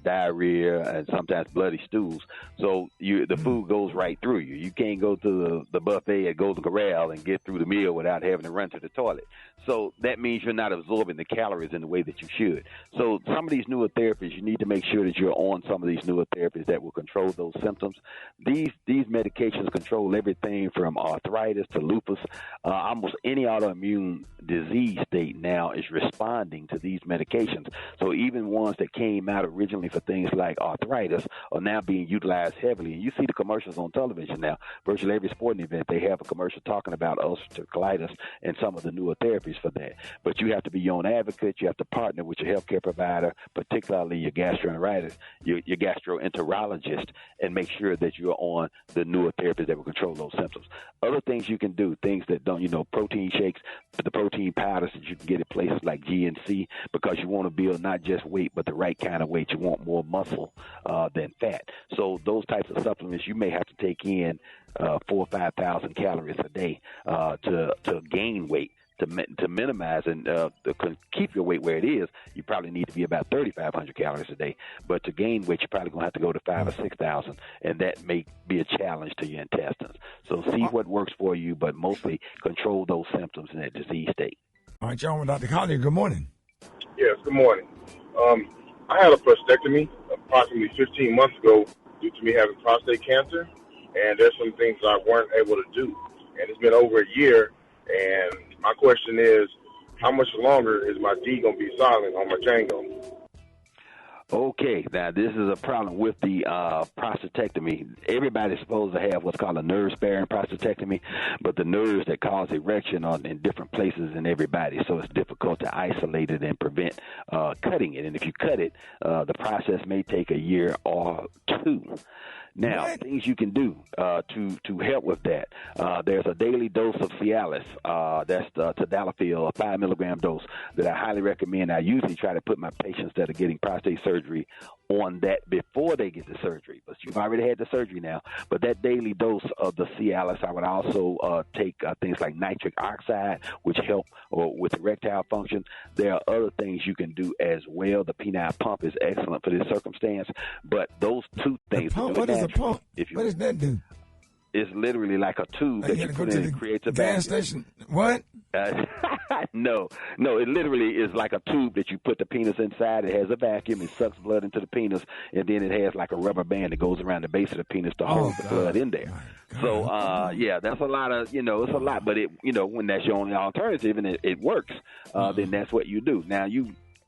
Speaker 6: diarrhea and sometimes bloody stools. So the food goes right through you. You can't go to the buffet at Golden Corral and get through the meal without having to run to the toilet. So that means you're not absorbing the calories in the way that you should. So some of these newer therapies, you need to make sure that you're on some of these newer therapies that will control those symptoms. These medications control everything from arthritis to lupus. Almost any autoimmune disease state now is responding to these medications. So even ones that came out originally for things like arthritis are now being utilized heavily. And you see the commercials on television now. Virtually every sporting event, they have a commercial talking about ulcerative colitis and some of the newer therapies for that. But you have to be your own advocate. You have to partner with your healthcare provider, particularly your gastroenterologist, your gastroenterologist, and make sure that you're on the newer therapies that will control those symptoms. Other things you can do, things that don't, protein shakes, the protein powders that you can get at places like GNC, because you want to build not just weight, but the right kind of weight. You want more muscle than fat. So those types of supplements, you may have to take in 4,000 or 5,000 calories a day to gain weight. To minimize and to keep your weight where it is, you probably need to be about 3,500 calories a day. But to gain weight, you're probably going to have to go to 5,000 or 6,000, and that may be a challenge to your intestines. So see what works for you, but mostly control those symptoms in that disease state.
Speaker 1: All right, John, with Dr. Collier, good morning.
Speaker 11: Yes, good morning. I had a prostatectomy approximately 15 months ago due to me having prostate cancer, and there's some things I weren't able to do. And it's been over a year, and my question is, how much longer is my D going to be silent on my Django?
Speaker 6: Okay, now this is a problem with the prostatectomy. Everybody's supposed to have what's called a nerve-sparing prostatectomy, but the nerves that cause erection are in different places in everybody, so it's difficult to isolate it and prevent cutting it. And if you cut it, the process may take a year or two. Now, things you can do to help with that. There's a daily dose of Cialis. That's the tadalafil, a 5 milligram dose that I highly recommend. I usually try to put my patients that are getting prostate surgery on that before they get the surgery. But you've already had the surgery now. But that daily dose of the Cialis, I would also take things like nitric oxide, which help with erectile function. There are other things you can do as well. The penile pump is excellent for this circumstance. But those two things.
Speaker 1: What is a pump? What does that do?
Speaker 6: It's literally like a tube that you put in and creates a
Speaker 1: gas
Speaker 6: vacuum.
Speaker 1: station. What?
Speaker 6: No, it literally is like a tube that you put the penis inside. It has a vacuum. It sucks blood into the penis, and then it has like a rubber band that goes around the base of the penis to hold the blood in there. So, yeah, that's a lot of, it's a lot. But, when that's your only alternative and it works, then that's what you do. Now,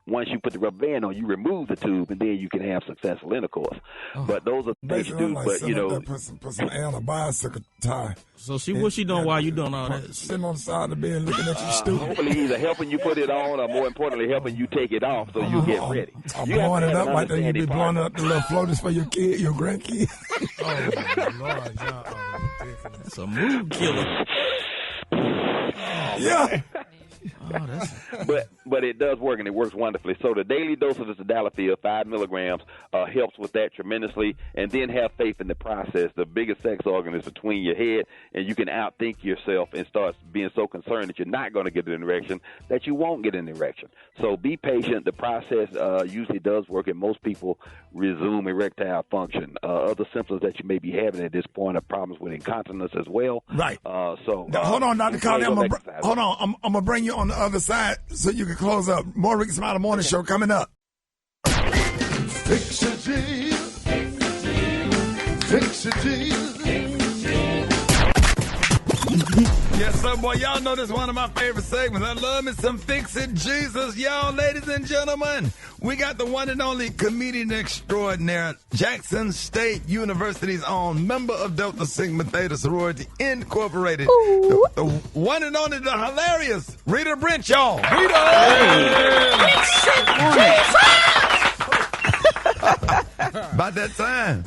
Speaker 6: once you put the rubber band on, you remove the tube, and then you can have successful intercourse. But those are things to do. But
Speaker 1: put some air on a bicycle tire.
Speaker 12: So what she doing while you doing all that?
Speaker 1: Sitting on the side of the bed looking at you stupid.
Speaker 6: Hopefully, either helping you put it on, or more importantly, helping you take it off so you get ready.
Speaker 1: I'm blowing it up right there. You be blowing up the little floaters for your kid, your grandkid.
Speaker 12: It's a mood killer.
Speaker 1: Yeah.
Speaker 6: But it does work, and it works wonderfully. So the daily dose of the tadalafil, 5 milligrams, helps with that tremendously. And then have faith in the process. The biggest sex organ is between your head, and you can outthink yourself and start being so concerned that you're not going to get an erection that you won't get an erection. So be patient. The process usually does work, and most people resume erectile function. Other symptoms that you may be having at this point are problems with incontinence as well.
Speaker 1: Right.
Speaker 6: Hold
Speaker 1: on, Dr. Collier. Hold on. I'm going to bring you on the other side so you can close up. More Rickey Smiley Morning Show coming up.
Speaker 13: Fix it, Jesus. Fix it, Jesus.
Speaker 1: Yes, sir, boy. Y'all know this is one of my favorite segments. I love me some Fix It Jesus. Y'all, ladies and gentlemen, we got the one and only comedian extraordinaire, Jackson State University's own member of Delta Sigma Theta Sorority Incorporated. The one and only, the hilarious Rita Brent, y'all. Rita! About that time.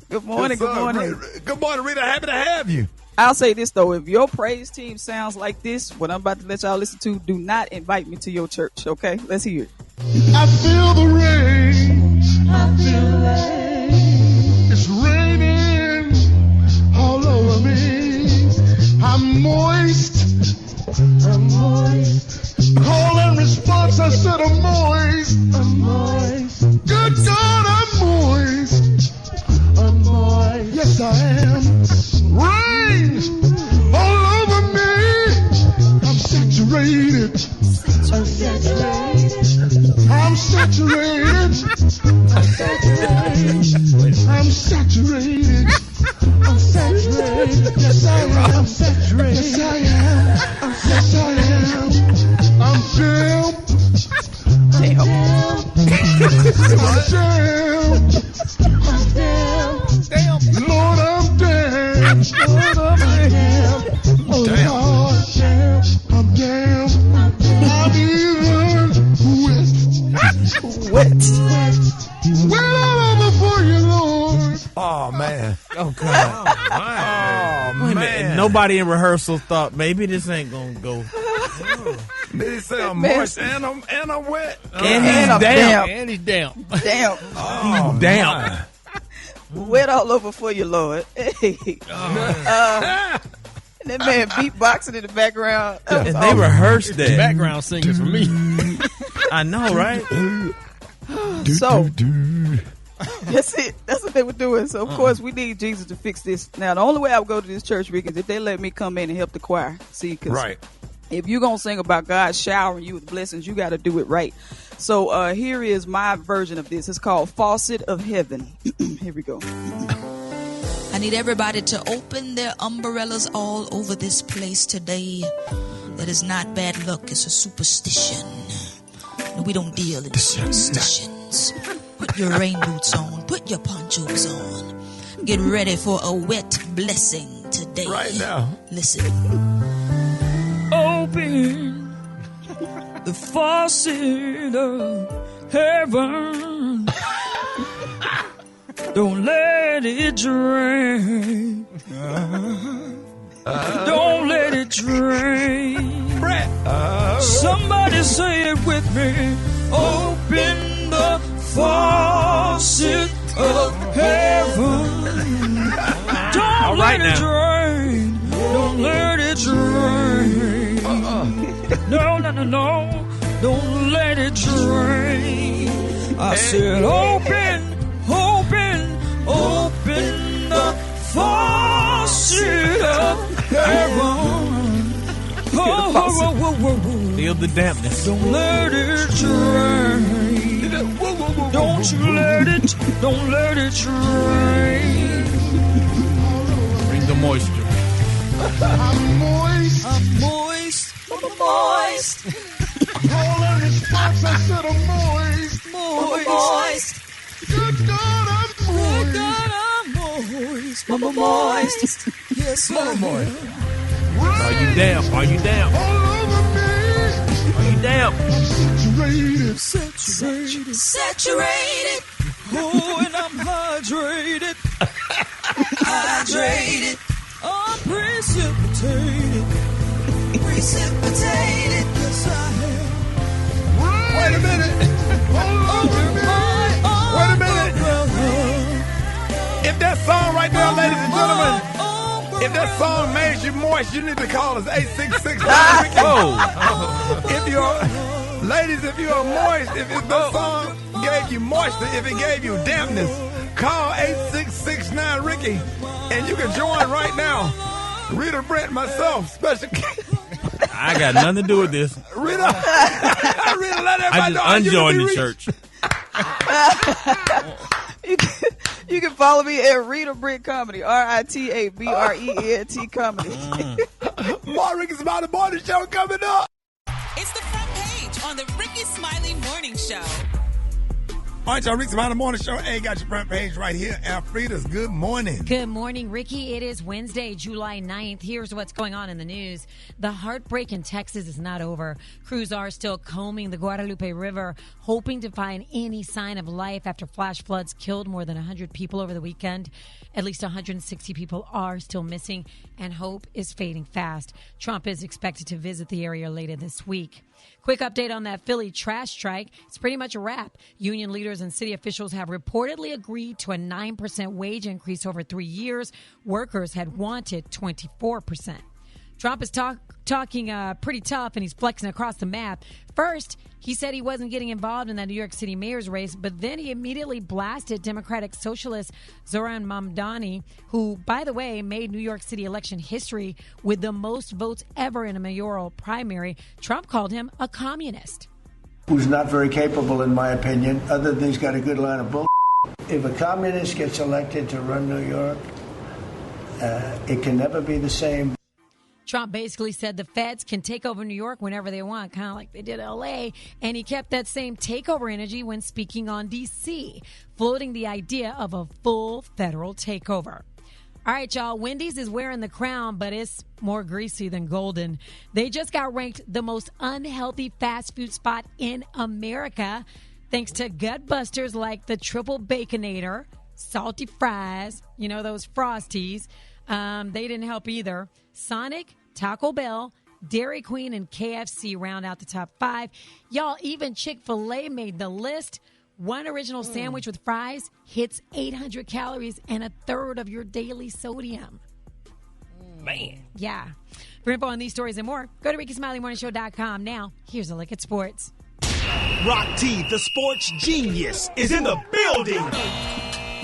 Speaker 14: Good morning, good morning.
Speaker 1: Good morning, Rita. Happy to have you.
Speaker 14: I'll say this, though. If your praise team sounds like this, what I'm about to let y'all listen to, do not invite me to your church, okay? Let's hear it.
Speaker 13: I feel the rain. I feel the rain. It's raining all over me. I'm moist. I'm moist. Call and response, I said I'm moist. I'm moist. Good God, I'm moist. I'm moist. Yes, I am. Rain all over me. I'm saturated. I'm saturated. I'm saturated. I'm saturated. I'm saturated. I'm saturated. Yes, I am. I'm saturated. Yes, I am. Yes, I am. I'm damn. I'm damn. Lord, I'm damn. Lord, I'm damn. Oh, Lord, damn. I'm damn. I'm even wet. Wet all over for you, Lord.
Speaker 1: Oh, man.
Speaker 12: Oh, God. Oh, man. Nobody in rehearsal thought maybe this ain't going to go.
Speaker 1: Did he say I'm moist and I'm wet?
Speaker 14: And he's damp.
Speaker 7: And he's damp.
Speaker 14: Damp.
Speaker 1: Oh,
Speaker 12: damp.
Speaker 14: Wet all over for you, Lord. Hey. That man beatboxing in the background.
Speaker 12: And they rehearsed that.
Speaker 7: Background singers for me.
Speaker 12: I know, right?
Speaker 14: So, that's it. That's what they were doing. So, of course, we need Jesus to fix this. Now, the only way I would go to this church, Rick, is if they let me come in and help the choir. See, because if you're going to sing about God showering you with blessings, you got to do it right. So, here is my version of this. It's called Faucet of Heaven. Here we go.
Speaker 23: I need everybody to open their umbrellas all over this place today. That is not bad luck. It's a superstition. We don't deal in superstitions. Put your rain boots on. Put your ponchos on. Get ready for a wet blessing today.
Speaker 12: Right now.
Speaker 23: Listen.
Speaker 2: Open the faucet of heaven. Don't let it drain. Don't let it drain.
Speaker 12: Brat.
Speaker 2: Somebody say it with me. Open the faucet of heaven. Don't let it drain. Don't let it drain. No, no, no, no. Don't let it drain. I said open the faucet of heaven.
Speaker 16: Feel the dampness.
Speaker 2: Don't let it drain. Don't you let it drain.
Speaker 16: Bring the moisture.
Speaker 13: I'm moist.
Speaker 2: I'm moist. I'm moist.
Speaker 13: All in his spots, I said I'm moist.
Speaker 2: Moist.
Speaker 13: Good God, I'm moist.
Speaker 2: Good God, I'm moist. Mama moist. Yes, sir.
Speaker 16: Moist. Are you damp? Are you damp?
Speaker 13: All over me.
Speaker 16: Are you damp?
Speaker 2: Saturated. Oh, and I'm hydrated. Hydrated. I'm precipitated. Precipitated. Yes, I am.
Speaker 13: Wait a minute.
Speaker 12: Wait a minute. If that song right there, ladies and gentlemen, if that song made you moist, you need to call us 866. If you're, ladies, if you're moist, if the song gave you moisture, if it gave you dampness, call 8669 Ricky, and you can join right now. Rita, Brent, myself, special.
Speaker 16: I got nothing to do with this.
Speaker 12: Rita, Rita, let everybody know.
Speaker 16: I just unjoined the church.
Speaker 14: You can follow me at Rita Brent Comedy, RITABRENT Comedy.
Speaker 12: More Rickey Smiley Morning Show coming up.
Speaker 3: It's the front page on the Rickey Smiley Morning Show.
Speaker 1: All right, y'all, Rickey Smiley Morning Show. Hey, got your front page right here. Alfreda's good morning.
Speaker 4: Good morning, Ricky. It is Wednesday, July 9th. Here's what's going on in the news. The heartbreak in Texas is not over. Crews are still combing the Guadalupe River, hoping to find any sign of life after flash floods killed more than 100 people over the weekend. At least 160 people are still missing, and hope is fading fast. Trump is expected to visit the area later this week. Quick update on that Philly trash strike. It's pretty much a wrap. Union leaders and city officials have reportedly agreed to a 9% wage increase over 3 years. Workers had wanted 24%. Trump is talking pretty tough, and he's flexing across the map. First, he said he wasn't getting involved in that New York City mayor's race, but then he immediately blasted Democratic Socialist Zoran Mamdani, who, by the way, made New York City election history with the most votes ever in a mayoral primary. Trump called him a communist.
Speaker 17: Who's not very capable, in my opinion, other than he's got a good line of bull. If a communist gets elected to run New York, it can never be the same.
Speaker 4: Trump basically said the feds can take over New York whenever they want, kind of like they did L.A., and he kept that same takeover energy when speaking on D.C., floating the idea of a full federal takeover. All right, y'all, Wendy's is wearing the crown, but it's more greasy than golden. They just got ranked the most unhealthy fast food spot in America, thanks to gut busters like the Triple Baconator, salty fries, you know, those Frosties. They didn't help either. Sonic, Taco Bell, Dairy Queen, and KFC round out the top 5. Y'all, even Chick-fil-A made the list. One original sandwich with fries hits 800 calories and a third of your daily sodium.
Speaker 7: Man.
Speaker 4: Yeah. For info on these stories and more, go to RickySmileyMorningShow.com. Now, here's a look at sports.
Speaker 18: Rock T, the sports genius, is in the building.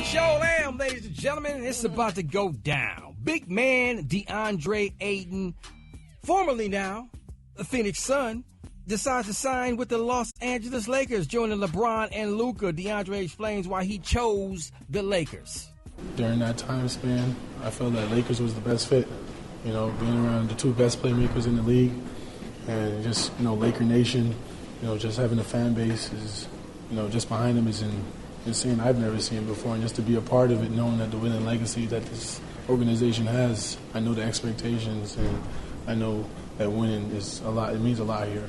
Speaker 7: Show am, ladies and gentlemen, it's about to go down. Big man DeAndre Ayton, formerly now the Phoenix Sun, decides to sign with the Los Angeles Lakers, joining LeBron and Luka. DeAndre explains why he chose the Lakers.
Speaker 24: During that time span, I felt that Lakers was the best fit. You know, being around the two best playmakers in the league, and just, you know, Laker Nation, you know, just having a fan base is, you know, just behind them is and seeing I've never seen before, and just to be a part of it, knowing that the winning legacy that this organization has, I know the expectations, and I know that winning is a lot. It means a lot here.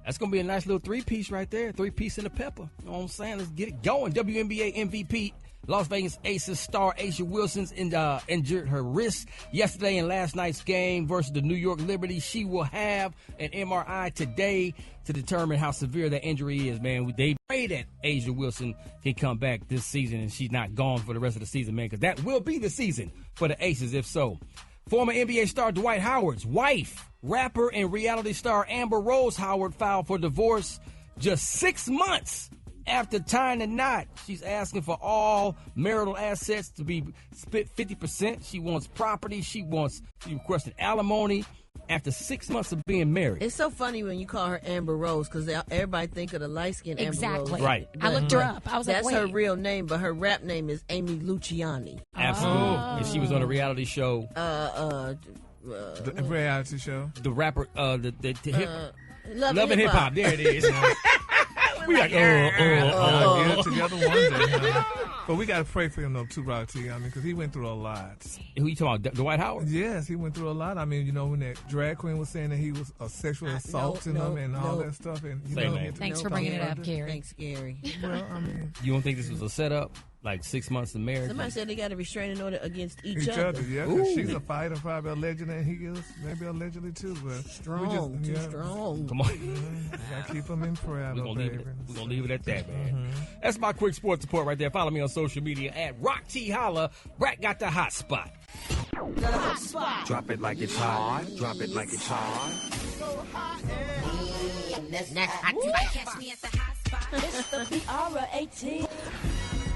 Speaker 7: That's going to be a nice little three-piece right there. Three-piece and a pepper. You know what I'm saying? Let's get it going. WNBA MVP, Las Vegas Aces star A'ja Wilson's injured her wrist yesterday in last night's game versus the New York Liberty. She will have an MRI today to determine how severe that injury is, man. They pray that A'ja Wilson can come back this season and she's not gone for the rest of the season, man, because that will be the season for the Aces if so. Former NBA star Dwight Howard's wife, rapper and reality star Amber Rose Howard filed for divorce just 6 months after tying the knot. She's asking for all marital assets to be split 50%. She wants property. She requested alimony after 6 months of being married.
Speaker 10: It's so funny when you call her Amber Rose because everybody think of the light-skinned Amber Rose.
Speaker 7: Right.
Speaker 4: I looked her up. I was
Speaker 10: That's
Speaker 4: like,
Speaker 10: her
Speaker 4: wait.
Speaker 10: real name, but her rap name is Amy Luciani.
Speaker 7: Absolutely. And she was on a reality show.
Speaker 8: The reality show.
Speaker 7: The rapper, the hip.
Speaker 10: Love
Speaker 7: and Hip Hop. There it is. We like,
Speaker 8: get together one day. But we got to pray for him, though, too, Rock T. I mean, because he went through a lot.
Speaker 7: Who you talking about, Dwight Howard?
Speaker 8: Yes, he went through a lot. I mean, you know, when that drag queen was saying that he was sexual assaulting them and all that stuff. And, you know,
Speaker 4: Thanks for bringing it up, Gary.
Speaker 10: Thanks, Gary.
Speaker 8: Well, I mean,
Speaker 7: You don't think this was a setup? Like 6 months of marriage?
Speaker 10: Somebody said they got a restraining order against each
Speaker 8: other.
Speaker 10: other.
Speaker 8: Yeah, 'cause she's a fighter, probably allegedly, and he is maybe allegedly too. But
Speaker 10: Strong, too strong.
Speaker 7: Come on.
Speaker 8: Gotta keep him in prayer,
Speaker 7: We're
Speaker 8: though,
Speaker 7: gonna
Speaker 8: baby.
Speaker 7: leave it at that, man. That's my quick sports report right there. Follow me on social media at Rock T Holla. Brat got the hot spot.
Speaker 21: The hot spot.
Speaker 18: Drop it like it's hot. Drop it like it's hot.
Speaker 21: Catch me at the hot spot. It's the BR18.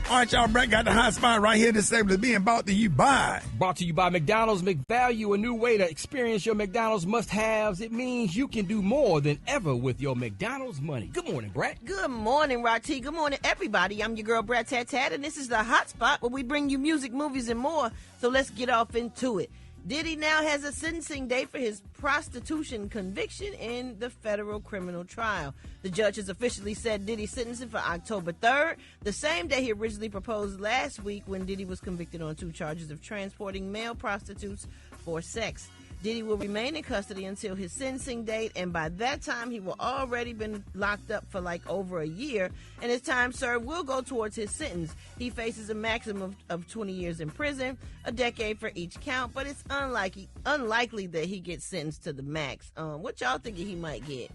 Speaker 1: All right, y'all, Brent got the hot spot right here. This segment is being brought to you by.
Speaker 7: Brought to you by McDonald's McValue, a new way to experience your McDonald's must-haves. It means you can do more than ever with your McDonald's money. Good morning, Brat.
Speaker 10: Good morning, Rati. Good morning, everybody. I'm your girl, Brat Tat Tat, and this is the hot spot where we bring you music, movies, and more. So let's get off into it. Diddy now has a sentencing date for his prostitution conviction in the federal criminal trial. The judge has officially set Diddy's sentencing for October 3rd, the same day he originally proposed last week when Diddy was convicted on 2 charges of transporting male prostitutes for sex. Diddy will remain in custody until his sentencing date, and by that time, he will already been locked up for like over a year, and his time served will go towards his sentence. He faces a maximum of 20 years in prison, a decade for each count, but it's unlikely that he gets sentenced to the max. What y'all thinking he might get?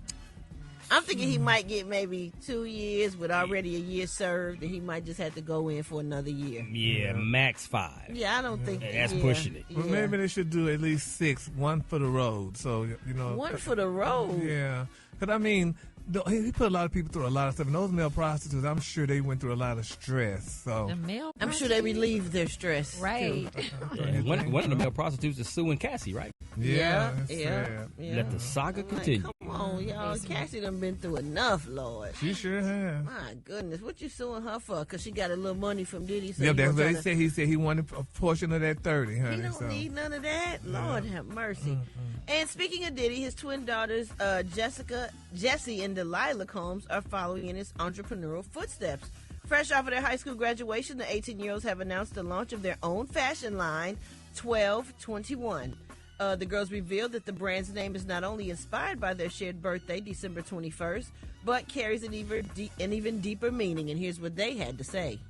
Speaker 10: I'm thinking he might get maybe 2 years with already a year served, and he might just have to go in for another year.
Speaker 7: Yeah, max 5.
Speaker 10: Yeah, I don't think
Speaker 7: that's pushing it.
Speaker 8: Well, maybe they should do at least 6, 1 for the road. So, you know.
Speaker 10: 1 for the road?
Speaker 8: Yeah. Because, I mean, he put a lot of people through a lot of stuff. And those male prostitutes, I'm sure they went through a lot of stress. So
Speaker 10: I'm sure they relieved their stress.
Speaker 4: Right.
Speaker 7: One of the male prostitutes is suing Cassie, right?
Speaker 10: Yeah.
Speaker 7: Let the saga continue.
Speaker 10: Come on, y'all. Cassie done been through enough, Lord.
Speaker 8: She sure has.
Speaker 10: My goodness. What you suing her for? Because she got a little money from Diddy. So
Speaker 8: Yeah, that's what they said. He said he wanted a portion of that 30, honey.
Speaker 10: He don't need none of that. Lord have mercy. And speaking of Diddy, his twin daughters, Jessie and Delilah Combs, are following in his entrepreneurial footsteps. Fresh off of their high school graduation, the 18-year-olds have announced the launch of their own fashion line, 1221. The girls revealed that the brand's name is not only inspired by their shared birthday, December 21st, but carries an even deeper meaning. And here's what they had to say.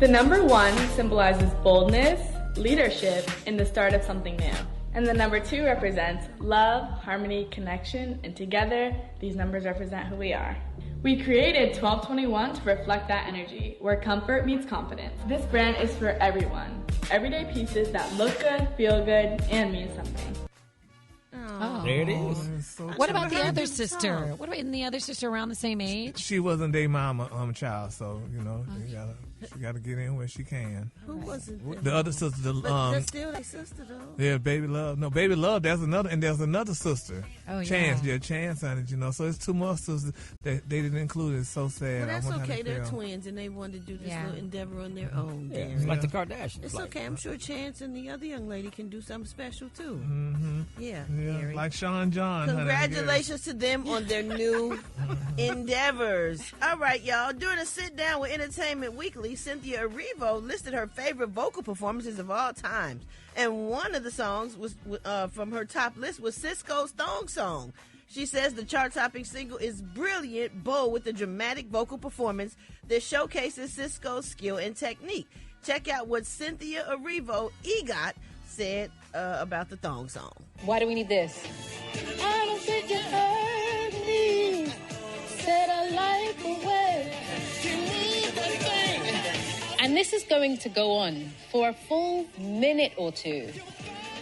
Speaker 15: The number 1 symbolizes boldness, leadership, and the start of something new. And the number 2 represents love, harmony, connection, and together, these numbers represent who we are. We created 1221 to reflect that energy, where comfort meets confidence. This brand is for everyone. Everyday pieces that look good, feel good, and mean something.
Speaker 4: Oh.
Speaker 7: There it is.
Speaker 4: What about the other sister? What about the other sister around the same age?
Speaker 8: She wasn't their mama child, so, you know, She got to get in where she can.
Speaker 10: Who was it?
Speaker 8: The other sister.
Speaker 10: But that's still their sister, though.
Speaker 8: Yeah, Baby Love. No, Baby Love. There's another sister.
Speaker 10: Oh, yeah.
Speaker 8: Chance. Yeah, Chance on it. You know, so it's two more sisters that they didn't include. It's so sad.
Speaker 10: Well, that's
Speaker 8: I wonder how
Speaker 10: okay.
Speaker 8: they
Speaker 10: They're
Speaker 8: feel.
Speaker 10: twins, and they wanted to do this little endeavor on their own.
Speaker 7: Yeah,
Speaker 10: Darren.
Speaker 7: it's like the Kardashians.
Speaker 10: It's okay. I'm sure Chance and the other young lady can do something special, too.
Speaker 8: Mm-hmm.
Speaker 10: Yeah,
Speaker 8: Yeah, like Sean John. honey, I guess.
Speaker 10: Congratulations to them on their new endeavors. All right, y'all. During a sit down with Entertainment Weekly, Cynthia Erivo listed her favorite vocal performances of all time. And one of the songs was from her top list was Sisqó's Thong Song. She says the chart-topping single is brilliant, bold with a dramatic vocal performance that showcases Sisqó's skill and technique. Check out what Cynthia Erivo, EGOT, said about the Thong Song.
Speaker 5: Why do we need this? I don't think you heard me. Said I like the way you move the thing. And this is going to go on for a full minute or two.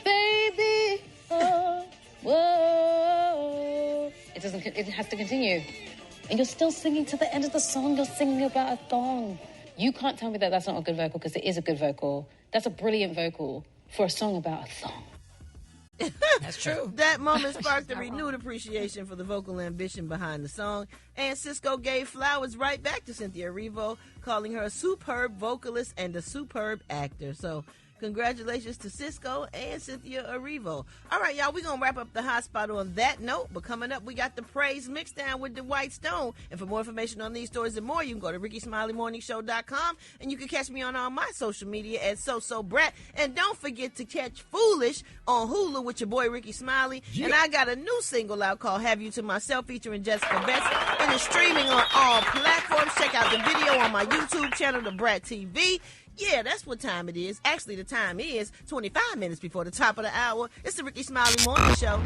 Speaker 5: Baby, oh, whoa. It has to continue. And you're still singing to the end of the song. You're singing about a thong. You can't tell me that that's not a good vocal, because it is a good vocal. That's a brilliant vocal for a song about a thong.
Speaker 10: That's true. That moment sparked a renewed appreciation for the vocal ambition behind the song, and Sisqó gave flowers right back to Cynthia Erivo, calling her a superb vocalist and a superb actor. So congratulations to Sisqó and Cynthia Erivo. All right, y'all, we're going to wrap up the hot spot on that note, but coming up, we got the Praise Mixdown with Dwight Stone. And for more information on these stories and more, you can go to RickySmileyMorningShow.com, and you can catch me on all my social media at Brat. And don't forget to catch Foolish on Hulu with your boy Rickey Smiley. Yeah. And I got a new single out called Have You to Myself featuring Jessica Betts. It is streaming on all platforms. Check out the video on my YouTube channel, The Brat TV. Yeah, that's what time it is. Actually, the time is 25 minutes before the top of the hour. It's the Rickey Smiley Morning Show.